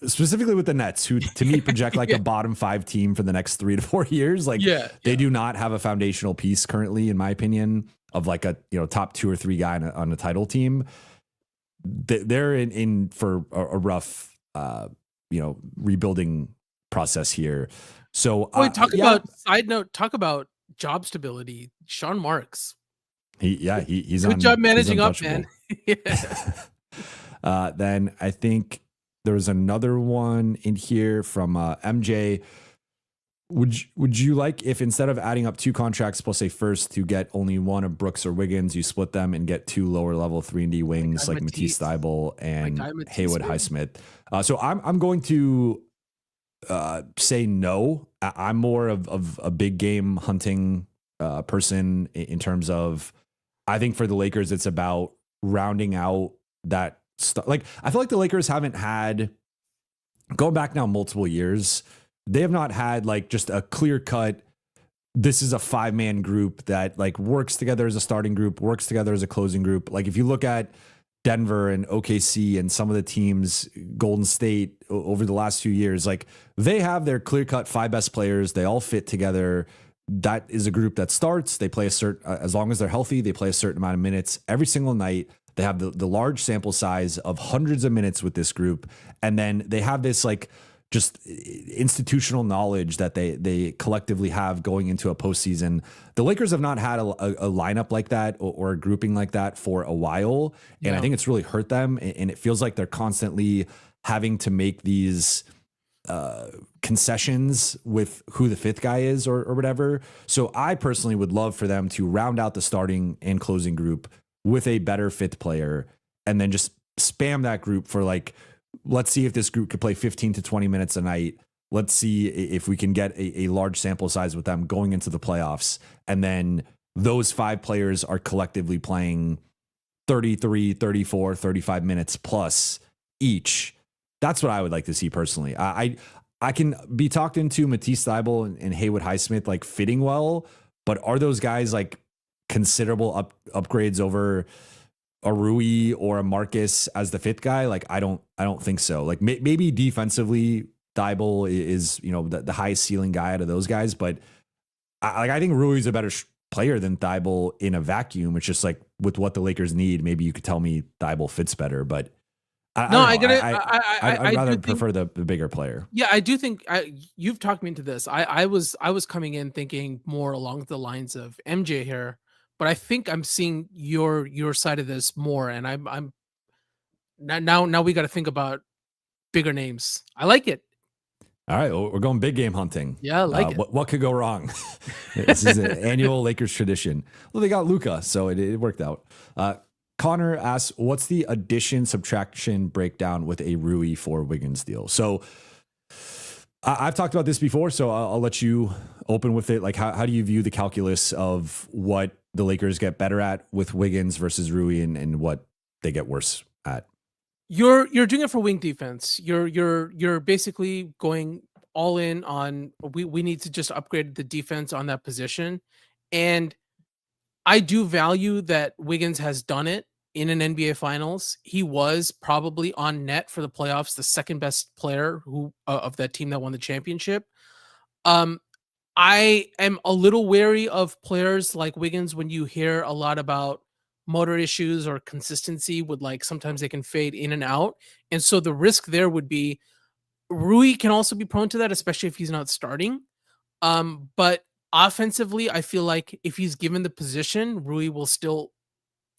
specifically with the Nets, who to me project like a bottom 5 team for the next 3 to 4 years, they do not have a foundational piece currently, in my opinion, of like a top 2 or 3 guy on a title team. They're in for a rough, rebuilding process here. So talk about job stability. Sean Marks. He's good job managing up, man. Then I think there was another one in here from MJ. Would you like if instead of adding up 2 contracts plus a first to get only one of Brooks or Wiggins, you split them and get 2 lower level 3-and-D wings like Matisse Thybulle and Haywood Highsmith? So I'm going to say no. I'm more of a big game hunting person in terms of. I think for the Lakers, it's about rounding out that stuff. Like, I feel like the Lakers haven't had, going back now multiple years, they have not had like just a clear cut, this is a 5-man group that like works together as a starting group, works together as a closing group. Like if you look at Denver and OKC and some of the teams, Golden State over the last few years, like they have their clear-cut 5 best players. They all fit together. That is a group that starts. They play a certain, as long as they're healthy, they play a certain amount of minutes every single night. They have the large sample size of hundreds of minutes with this group. And then they have this like just institutional knowledge that they collectively have going into a postseason. The Lakers have not had a lineup like that or a grouping like that for a while. And I think it's really hurt them. And it feels like they're constantly having to make these concessions with who the 5th guy is or whatever. So I personally would love for them to round out the starting and closing group with a better 5th player and then just spam that group for like, let's see if this group could play 15 to 20 minutes a night. Let's see if we can get a large sample size with them going into the playoffs. And then those 5 players are collectively playing 33, 34, 35 minutes plus each. That's what I would like to see personally. I can be talked into Matisse Thybulle and Haywood Highsmith like fitting well, but are those guys like considerable upgrades over a Rui or a Marcus as the 5th guy? Like I don't think so. Like maybe defensively Thybulle is, you know, the highest ceiling guy out of those guys, but I think Rui's a better player than Thybulle in a vacuum. It's just like with what the Lakers need, maybe you could tell me Thybulle fits better, but I'd rather prefer the bigger player. Yeah, I do think you've talked me into this. I was coming in thinking more along the lines of MJ here, but I think I'm seeing your side of this more, and I'm now we got to think about bigger names. I like it. All right, well, we're going big game hunting. Yeah, I like it. What could go wrong? This is an annual Lakers tradition. Well, they got Luka, so it worked out. Connor asks, what's the addition subtraction breakdown with a Rui for Wiggins deal? So I've talked about this before, so I'll let you open with it. Like, how do you view the calculus of what the Lakers get better at with Wiggins versus Rui and what they get worse at? You're doing it for wing defense. You're basically going all in on we need to just upgrade the defense on that position. And I do value that Wiggins has done it in an NBA Finals. He was probably on net for the playoffs, the second best player of that team that won the championship. I am a little wary of players like Wiggins when you hear a lot about motor issues or consistency with like sometimes they can fade in and out. And so the risk there would be Rui can also be prone to that, especially if he's not starting. But offensively, I feel like if he's given the position, Rui will still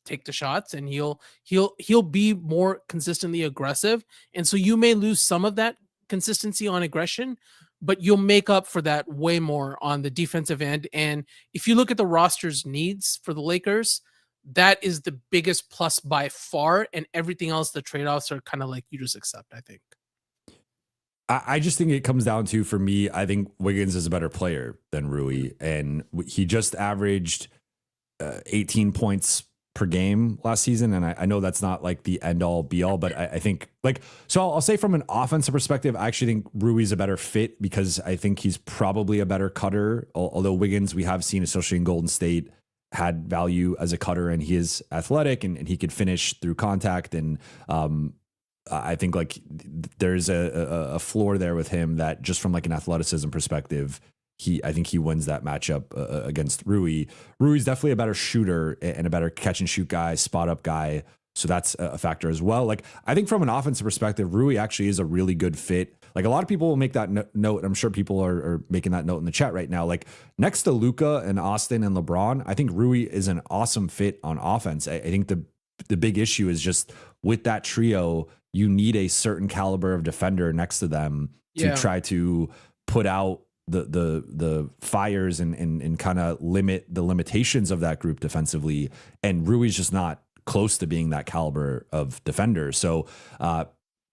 take the shots and he'll be more consistently aggressive. And so you may lose some of that consistency on aggression, but you'll make up for that way more on the defensive end. And if you look at the roster's needs for the Lakers, that is the biggest plus by far. And everything else, the trade-offs are kind of like you just accept, I think. I just think it comes down to, for me, I think Wiggins is a better player than Rui. And he just averaged 18 points per game last season. And I know that's not like the end all be all, but I think like, so I'll say from an offensive perspective, I actually think Rui's a better fit because I think he's probably a better cutter. Although Wiggins, we have seen, especially in Golden State, had value as a cutter, and he is athletic and he could finish through contact. And I think like there's a floor there with him that just from like an athleticism perspective, I think he wins that matchup against Rui. Rui's definitely a better shooter and a better catch and shoot guy, spot up guy. So that's a factor as well. Like I think from an offensive perspective, Rui actually is a really good fit. Like a lot of people will make that note. I'm sure people are making that note in the chat right now. Like next to Luka and Austin and LeBron, I think Rui is an awesome fit on offense. I think the big issue is just with that trio, you need a certain caliber of defender next to them to try to put out the fires and kind of limit the limitations of that group defensively. And Rui's just not close to being that caliber of defender. So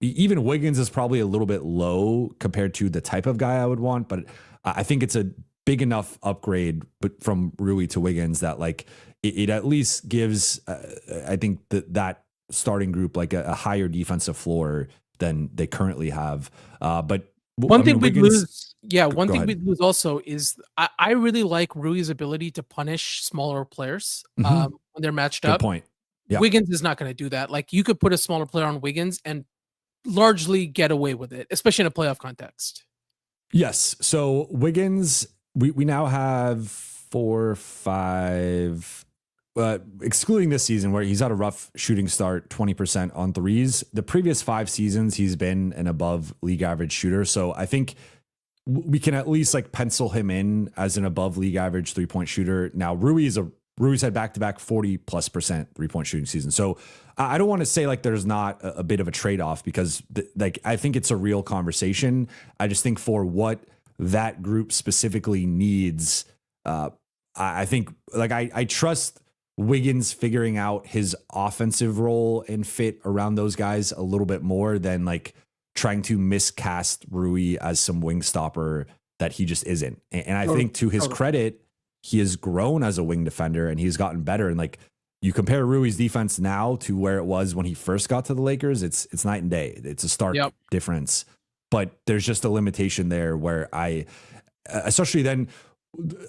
even Wiggins is probably a little bit low compared to the type of guy I would want, but I think it's a big enough upgrade from Rui to Wiggins that like it at least gives I think that starting group like a higher defensive floor than they currently have. But one thing we'd lose, we'd lose also is I really like Rui's ability to punish smaller players when they're matched up. Good point. Yeah. Wiggins is not going to do that. Like, you could put a smaller player on Wiggins and largely get away with it, especially in a playoff context. Yes. So Wiggins, we now have 4, 5, excluding this season where he's had a rough shooting start, 20% on threes. The previous 5 seasons, he's been an above league average shooter. So I think we can at least like pencil him in as an above league average 3-point shooter. Now Rui's had back-to-back 40+% 3-point shooting season. So I don't want to say like there's not a bit of a trade-off because like I think it's a real conversation. I just think for what that group specifically needs, I think like I trust Wiggins figuring out his offensive role and fit around those guys a little bit more than like trying to miscast Rui as some wing stopper that he just isn't. And I think to his credit, he has grown as a wing defender and he's gotten better. And like you compare Rui's defense now to where it was when he first got to the Lakers, it's night and day. It's a stark difference, but there's just a limitation there where especially then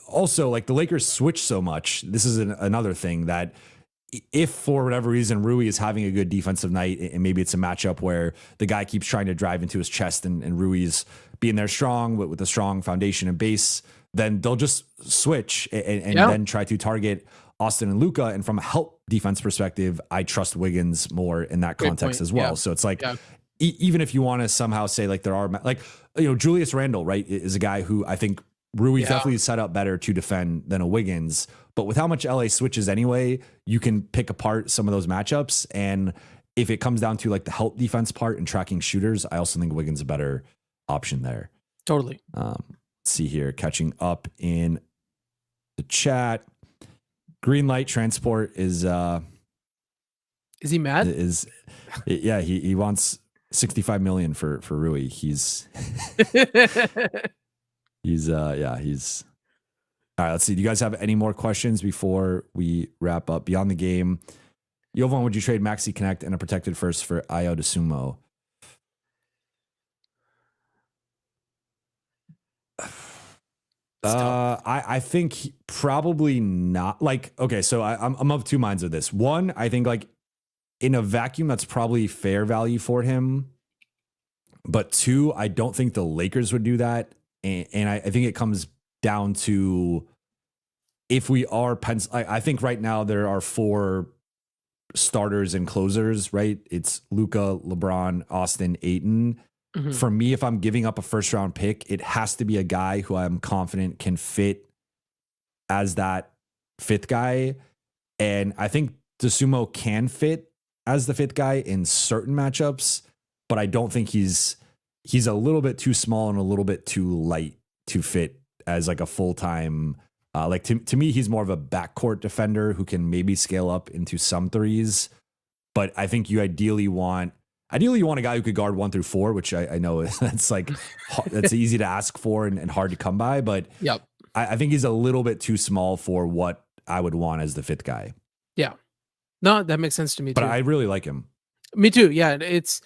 also like the Lakers switch so much. This is another thing that if for whatever reason Rui is having a good defensive night and maybe it's a matchup where the guy keeps trying to drive into his chest and Rui's being there strong with a strong foundation and base, then they'll just switch and then try to target Austin and Luka. And from a help defense perspective, I trust Wiggins more in that context as well. So it's like, even if you want to somehow say like there are like, Julius Randle, right, is a guy who I think Rui's definitely set up better to defend than a Wiggins, but with how much LA switches anyway, you can pick apart some of those matchups. And if it comes down to like the help defense part and tracking shooters, I also think Wiggins is a better option there. Totally. See here, catching up in the chat. Green light transport is he mad? He wants 65 million for Rui. He's all right. Let's see. Do you guys have any more questions before we wrap up? Beyond the game, Jovan, would you trade Maxi Connect and a protected first for Ayo DeSumo? I think probably not. Like, okay, so I'm of two minds of this. One, I think like in a vacuum, that's probably fair value for him. But two, I don't think the Lakers would do that. And I think it comes down to if we are I think right now there are 4 starters and closers, right? It's Luka, LeBron, Austin, Ayton. Mm-hmm. For me, if I'm giving up a first round pick, it has to be a guy who I'm confident can fit as that 5th guy. And I think DeSumo can fit as the 5th guy in certain matchups, but I don't think he's a little bit too small and a little bit too light to fit as like a full-time, like to me, he's more of a backcourt defender who can maybe scale up into some threes. But I think you ideally want a guy who could guard 1 through 4, which I know that's like, that's easy to ask for and hard to come by. But I think he's a little bit too small for what I would want as the 5th guy. Yeah. No, that makes sense to me too. But I really like him. Me too. Yeah. It's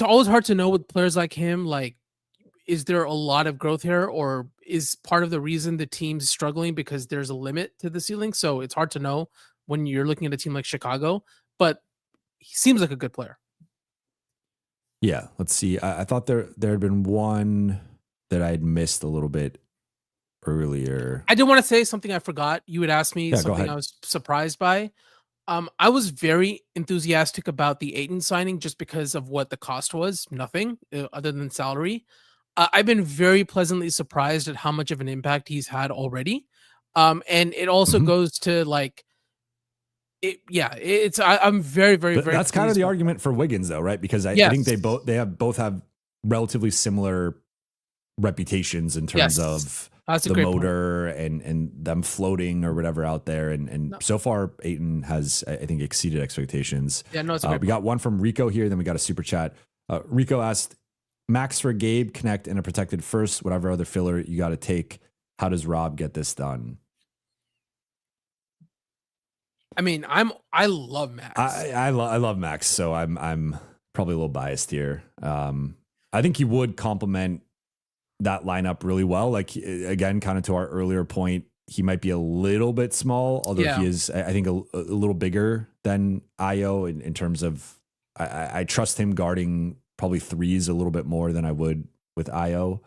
always hard to know with players like him, like, is there a lot of growth here, or is part of the reason the team's struggling because there's a limit to the ceiling? So it's hard to know when you're looking at a team like Chicago, but he seems like a good player. Yeah, let's see. I thought there had been one that I had missed a little bit earlier. I did want to say something I forgot. You had asked me something I was surprised by. I was very enthusiastic about the Ayton signing just because of what the cost was. Nothing other than salary. I've been very pleasantly surprised at how much of an impact he's had already. And it also goes to like, I'm very, very, very. That's kind of the argument for Wiggins, though, right? Because I think they both have relatively similar reputations in terms of the motor and them floating or whatever out there. And so far, Ayton has, I think, exceeded expectations. Yeah, no, it's we got one from Rico here. Then we got a super chat. Rico asked, Max for Gabe, Connect, and a protected first, whatever other filler you got to take. How does Rob get this done? I mean, I love Max. I love Max, so I'm probably a little biased here. I think he would complement that lineup really well. Like, again, kind of to our earlier point, he might be a little bit small, although he is, I think, a little bigger than Io in terms of, I trust him guarding probably threes a little bit more than I would with Io.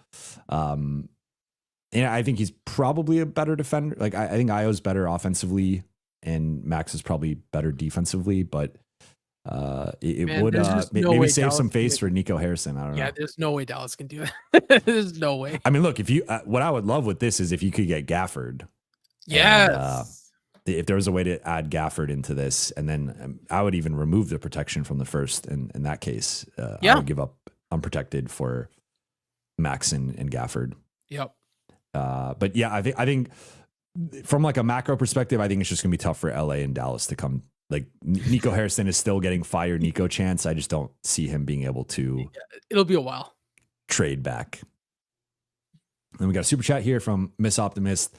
And I think he's probably a better defender. Like, I think Io's better offensively and Max is probably better defensively, but it would maybe save some face for Nico Harrison. I don't know. Yeah, there's no way Dallas can do that. There's no way. I mean, look, if you, what I would love with this is if you could get Gafford. Yes. And, if there was a way to add Gafford into this, and then I would even remove the protection from the first. In that case, I would give up unprotected for Max and Gafford. Yep. But yeah, I think from like a macro perspective, I think it's just gonna be tough for LA and Dallas to come. Like Nico Harrison is still getting fired Nico chance. I just don't see him being able to. It'll be a while. Trade back. And we got a super chat here from Miss Optimist.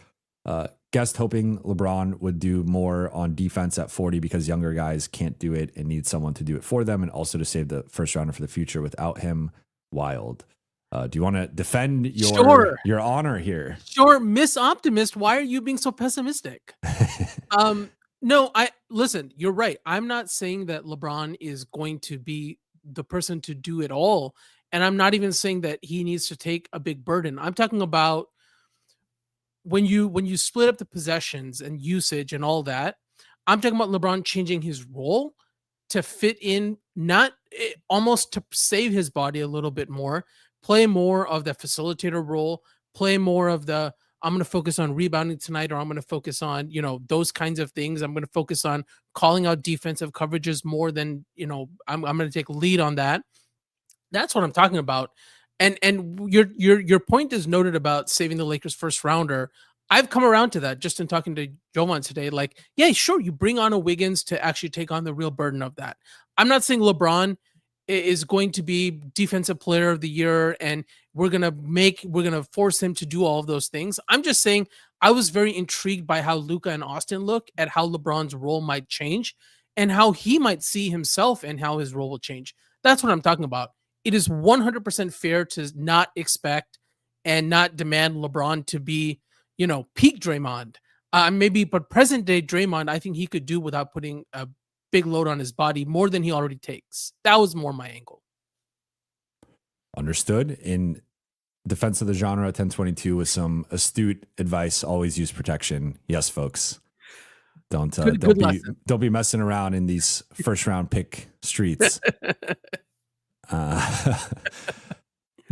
Guest hoping LeBron would do more on defense at 40 because younger guys can't do it and need someone to do it for them, and also to save the first rounder for the future without him. Wild. Do you want to defend your honor here? Sure, Miss Optimist. Why are you being so pessimistic? No, listen. You're right. I'm not saying that LeBron is going to be the person to do it all, and I'm not even saying that he needs to take a big burden. I'm talking about when you split up the possessions and usage and all that. I'm talking about LeBron changing his role to fit in, not almost to save his body a little bit more, play more of the facilitator role, play more of the, I'm going to focus on rebounding tonight, or I'm going to focus on, those kinds of things. I'm going to focus on calling out defensive coverages more than, I'm going to take lead on that. That's what I'm talking about. And your point is noted about saving the Lakers first rounder. I've come around to that just in talking to Jovan today. Like, yeah, sure, you bring on a Wiggins to actually take on the real burden of that. I'm not saying LeBron is going to be defensive player of the year and we're going to force him to do all of those things. I'm just saying I was very intrigued by how Luka and Austin look at how LeBron's role might change and how he might see himself and how his role will change. That's what I'm talking about. It is 100% fair to not expect and not demand LeBron to be, peak Draymond. But present day Draymond, I think he could do without putting a big load on his body more than he already takes. That was more my angle. Understood. In defense of the genre, 1022 with some astute advice. Always use protection. Yes, folks. Don't be messing around in these first round pick streets.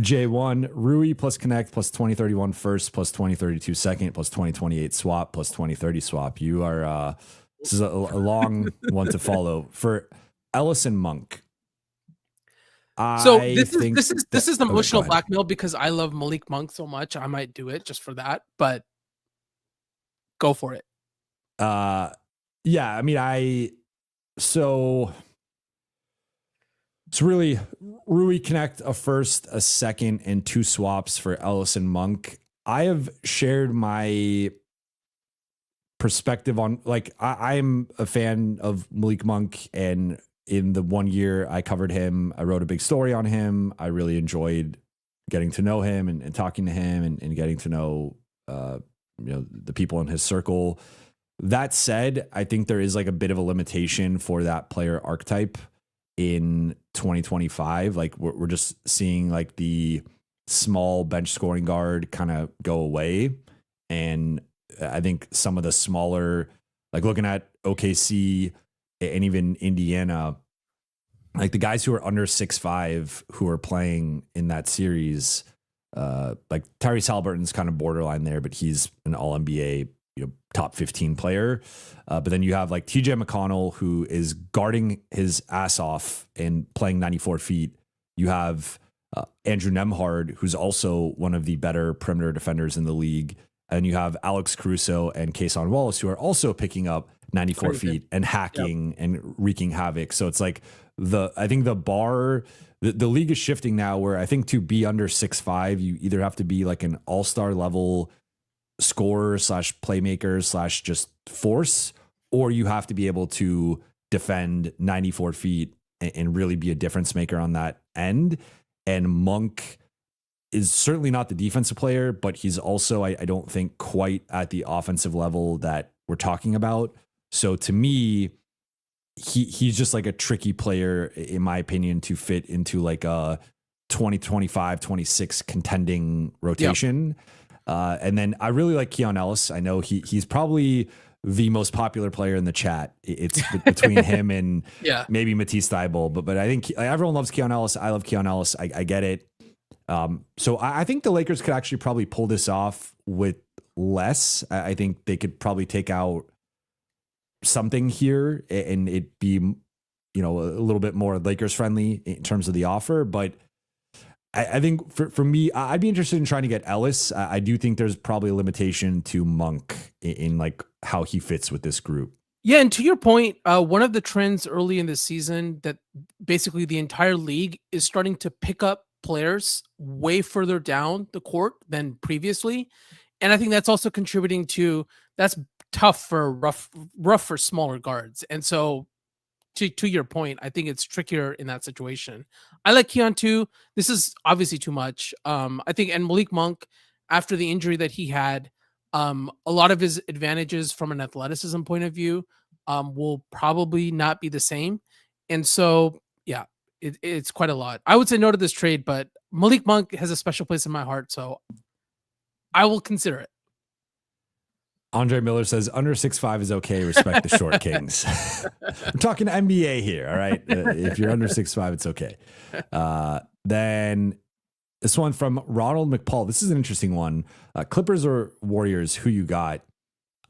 J1 Rui plus connect plus 2031 first plus 2032 second plus 2028 swap plus 2030 swap. You are this is a long one to follow for Ellison Monk. This is the emotional blackmail because I love Malik Monk so much. I might do it just for that, but go for it. Yeah, I mean, it's really Rui connect a first, a second, and 2 swaps for Ellison Monk. I have shared my perspective on, like, I'm a fan of Malik Monk, and in the 1 year I covered him, I wrote a big story on him. I really enjoyed getting to know him and talking to him and getting to know the people in his circle. That said, I think there is like a bit of a limitation for that player archetype in 2025. Like we're just seeing like the small bench scoring guard kind of go away. And I think some of the smaller, like looking at OKC and even Indiana, like the guys who are under 6'5" who are playing in that series, like Tyrese Halliburton's kind of borderline there, but he's an all NBA, top 15 player. But then you have like TJ McConnell, who is guarding his ass off and playing 94 feet. You have Andrew Nembhard, who's also one of the better perimeter defenders in the league. And you have Alex Caruso and Kayson Wallace, who are also picking up 94 feet and hacking and wreaking havoc. So it's like I think the bar, the league is shifting now where I think to be under 6'5", you either have to be like an all-star level scorer / playmaker / just force, or you have to be able to defend 94 feet and really be a difference maker on that end. And Monk is certainly not the defensive player, but he's also, I don't think, quite at the offensive level that we're talking about. So to me, he's just like a tricky player, in my opinion, to fit into like a 2025, 26 contending rotation. Yep. And then I really like Keon Ellis. I know he's probably the most popular player in the chat. It's between him and maybe Matisse Thybulle, but I think everyone loves Keon Ellis. I love Keon Ellis. I get it. So I think the Lakers could actually probably pull this off with less. I think they could probably take out something here and it be, a little bit more Lakers friendly in terms of the offer. But I think for me, I'd be interested in trying to get Ellis. I do think there's probably a limitation to Monk in like how he fits with this group. Yeah, and to your point, one of the trends early in the season that basically the entire league is starting to pick up players way further down the court than previously. And I think that's also contributing to, that's tough for rough for smaller guards. And so to your point, I think it's trickier in that situation. I like Keon too. This is obviously too much. I think, and Malik Monk, after the injury that he had, a lot of his advantages from an athleticism point of view will probably not be the same. And so, yeah, it's quite a lot. I would say no to this trade, but Malik Monk has a special place in my heart, so I will consider it. Andre Miller says under 6'5" is okay. Respect the short kings. We're talking NBA here. All right. If you're under 6'5", it's okay. Then this one from Ronald McPaul. This is an interesting one. Clippers or Warriors, who you got?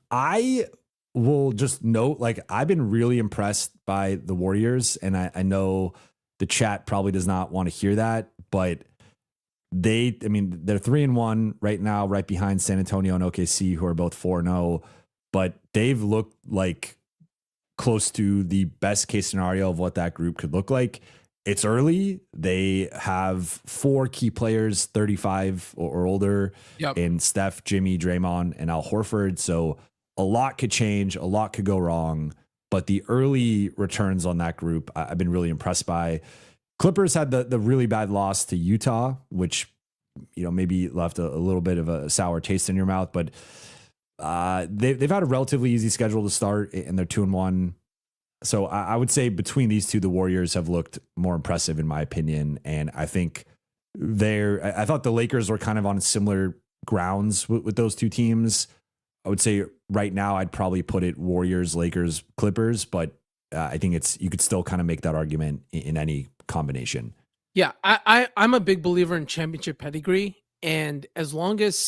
I will just note, like, I've been really impressed by the Warriors, and I know the chat probably does not want to hear that, but they're 3-1 right now, right behind San Antonio and OKC, who are both 4-0, but they've looked like close to the best case scenario of what that group could look like. It's early. They have 4 key players, 35 or older, in Steph, Jimmy, Draymond, and Al Horford. So a lot could change, a lot could go wrong, but the early returns on that group, I've been really impressed by. Clippers had the really bad loss to Utah, which, maybe left a little bit of a sour taste in your mouth, but they've had a relatively easy schedule to start, and they're 2-1. So I would say between these two, the Warriors have looked more impressive in my opinion. And I think I thought the Lakers were kind of on similar grounds with those two teams. I would say right now I'd probably put it Warriors, Lakers, Clippers, but I think you could still kind of make that argument in any combination. Yeah, I'm a big believer in championship pedigree, and as long as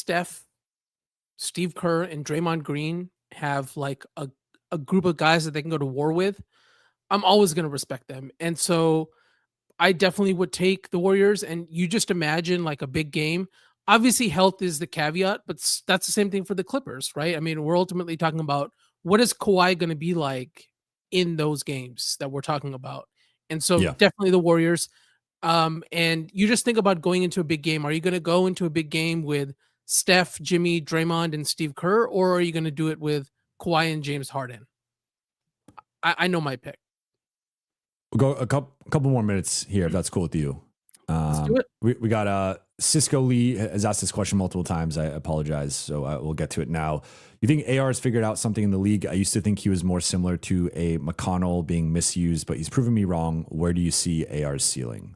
Steve Kerr, and Draymond Green have like a group of guys that they can go to war with, I'm always going to respect them. And so I definitely would take the Warriors, and you just imagine like a big game. Obviously health is the caveat, but that's the same thing for the Clippers, right? I mean, we're ultimately talking about what is Kawhi going to be like in those games that we're talking about. And so definitely the Warriors. And you just think about going into a big game. Are you going to go into a big game with Steph, Jimmy, Draymond, and Steve Kerr, or are you going to do it with Kawhi and James Harden? I know my pick. We'll go a couple more minutes here, if that's cool with you. Let's do it. We got Cisco Lee has asked this question multiple times. I apologize, so we'll get to it now. You think AR has figured out something in the league? I used to think he was more similar to a McConnell being misused, but he's proven me wrong. Where do you see AR's ceiling?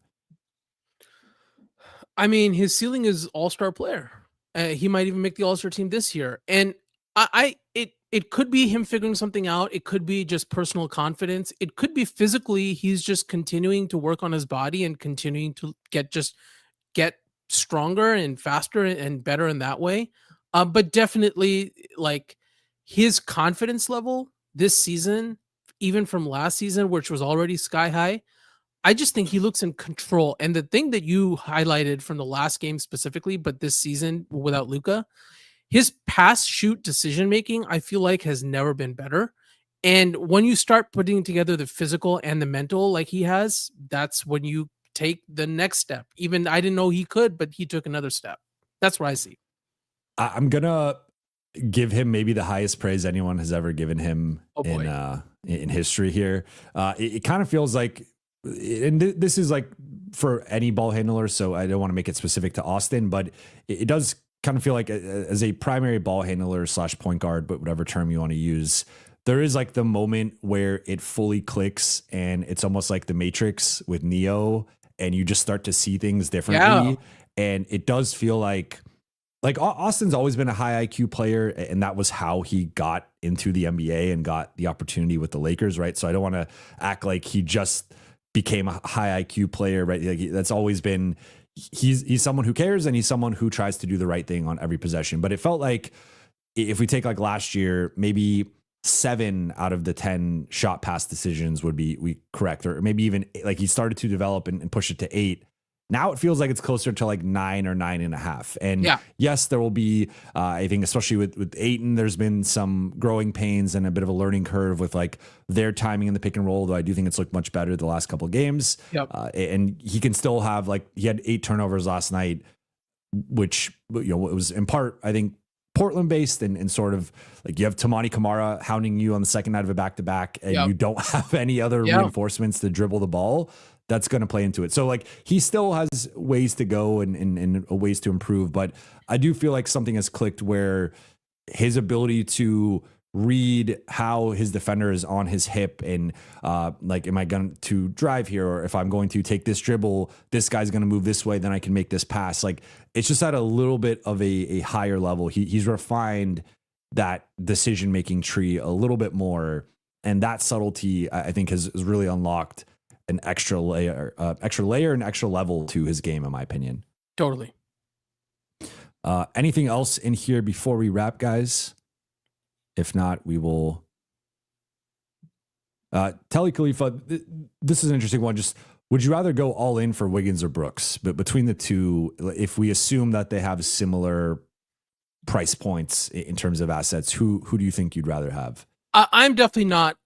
I mean, his ceiling is all-star player. He might even make the all-star team this year. And it could be him figuring something out. It could be just personal confidence. It could be physically he's just continuing to work on his body and continuing to get stronger and faster and better in that way. But definitely, like, his confidence level this season, even from last season, which was already sky high, I just think he looks in control. And the thing that you highlighted from the last game specifically, but this season without Luka, his pass shoot decision making, I feel like, has never been better. And when you start putting together the physical and the mental like he has, that's when you take the next step. Even I didn't know he could, but he took another step. That's what I see. I'm gonna give him maybe the highest praise anyone has ever given him in history here. It kind of feels like, and this is like for any ball handler, so I don't want to make it specific to Austin, but it does kind of feel like as a primary ball handler / point guard, but whatever term you want to use, there is like the moment where it fully clicks and it's almost like the Matrix with Neo, and you just start to see things differently. And it does feel like Austin's always been a high IQ player, and that was how he got into the NBA and got the opportunity with the Lakers, right? So I don't want to act like he just became a high IQ player, right? Like that's always been, he's someone who cares, and he's someone who tries to do the right thing on every possession. But it felt like if we take like last year, maybe 7 out of the 10 shot pass decisions would be correct, or maybe even like he started to develop and push it to 8. Now it feels like it's closer to like 9 or 9.5. And yes, there will be, I think, especially with Ayton, there's been some growing pains and a bit of a learning curve with like their timing in the pick and roll, though I do think it's looked much better the last couple of games. And he can still have, like, he had 8 turnovers last night, which, you know, it was in part, I think, Portland based and sort of like you have Tamani Kamara hounding you on the second night of a back-to-back, and you don't have any other reinforcements to dribble the ball. That's going to play into it. So like he still has ways to go and ways to improve, but I do feel like something has clicked where his ability to read how his defender is on his hip and like, am I going to drive here? Or if I'm going to take this dribble, this guy's going to move this way, then I can make this pass. Like it's just at a little bit of a higher level. He's refined that decision-making tree a little bit more. And that subtlety, I think, has really unlocked an extra layer and extra level to his game, in my opinion. Totally. Anything else in here before we wrap, guys? If not, we will. Telly Khalifa, this is an interesting one. Just would you rather go all in for Wiggins or Brooks? But between the two, if we assume that they have similar price points in terms of assets, who do you think you'd rather have? I'm definitely not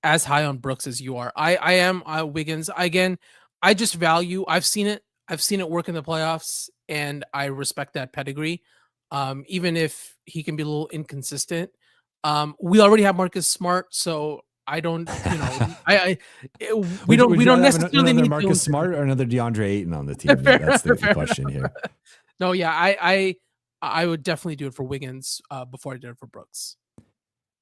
as high on Brooks as you are. I am Wiggins. Again, I just value. I've seen it work in the playoffs, and I respect that pedigree. Even if he can be a little inconsistent. We already have Marcus Smart, so I don't, we don't necessarily need Marcus Smart or another DeAndre Ayton on the team. That's the question here. No, yeah, I would definitely do it for Wiggins before I did it for Brooks.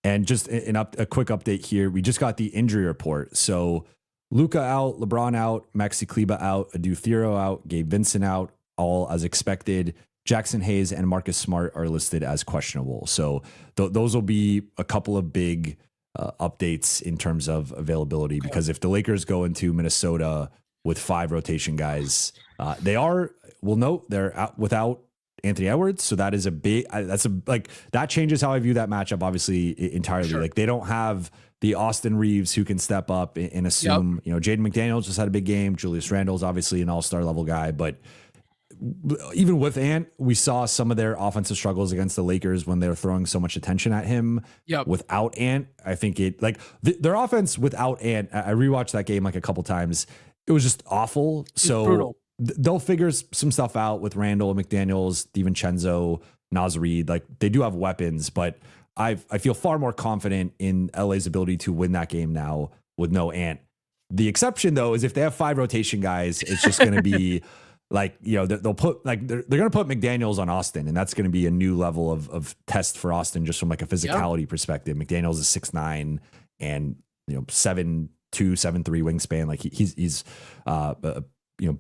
And just a quick update here. We just got the injury report. So Luka out, LeBron out, Maxi Kleber out, Adu Thero out, Gabe Vincent out, all as expected. Jackson Hayes and Marcus Smart are listed as questionable. So those will be a couple of big updates in terms of availability, because if the Lakers go into Minnesota with 5 rotation guys, we'll note they're out without Anthony Edwards. So that is that changes how I view that matchup, obviously, entirely. Like they don't have the Austin Reaves who can step up and assume, Jaden McDaniels just had a big game. Julius Randle's obviously an all-star level guy, but even with Ant, we saw some of their offensive struggles against the Lakers when they were throwing so much attention at him. Without Ant, I think their offense without Ant, I rewatched that game like a couple times. It was just awful. So they'll figure some stuff out with Randle, McDaniels, DiVincenzo, Naz Reid. Like they do have weapons, but I feel far more confident in LA's ability to win that game now with no Ant. The exception though is if they have 5 rotation guys, it's just going to be they'll put they're going to put McDaniels on Austin, and that's going to be a new level of test for Austin just from like a physicality perspective. McDaniels is 6'9" and 7'2", 7'3" wingspan. Like he's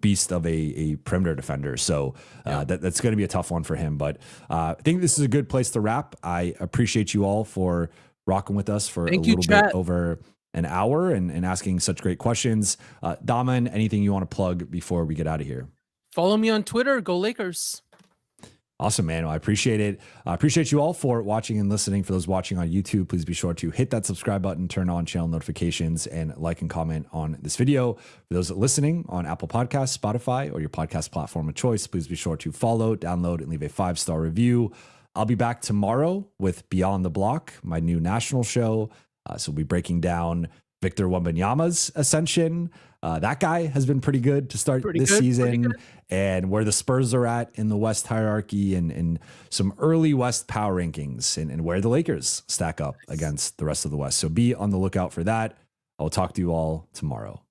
beast of a perimeter defender. So that's going to be a tough one for him. But I think this is a good place to wrap. I appreciate you all for rocking with us for a little bit over an hour and asking such great questions. Daman, anything you want to plug before we get out of here? Follow me on Twitter. Go Lakers. Awesome, man. Well, I appreciate it. I appreciate you all for watching and listening. For those watching on YouTube, please be sure to hit that subscribe button, turn on channel notifications, and like and comment on this video. For those listening on Apple Podcasts, Spotify, or your podcast platform of choice, please be sure to follow, download, and leave a 5-star review. I'll be back tomorrow with Beyond the Block, my new national show. So we'll be breaking down Victor Wembanyama's ascension. That guy has been pretty good to start this season, and where the Spurs are at in the West hierarchy, and some early West power rankings, and where the Lakers stack up against the rest of the West. So be on the lookout for that. I'll talk to you all tomorrow.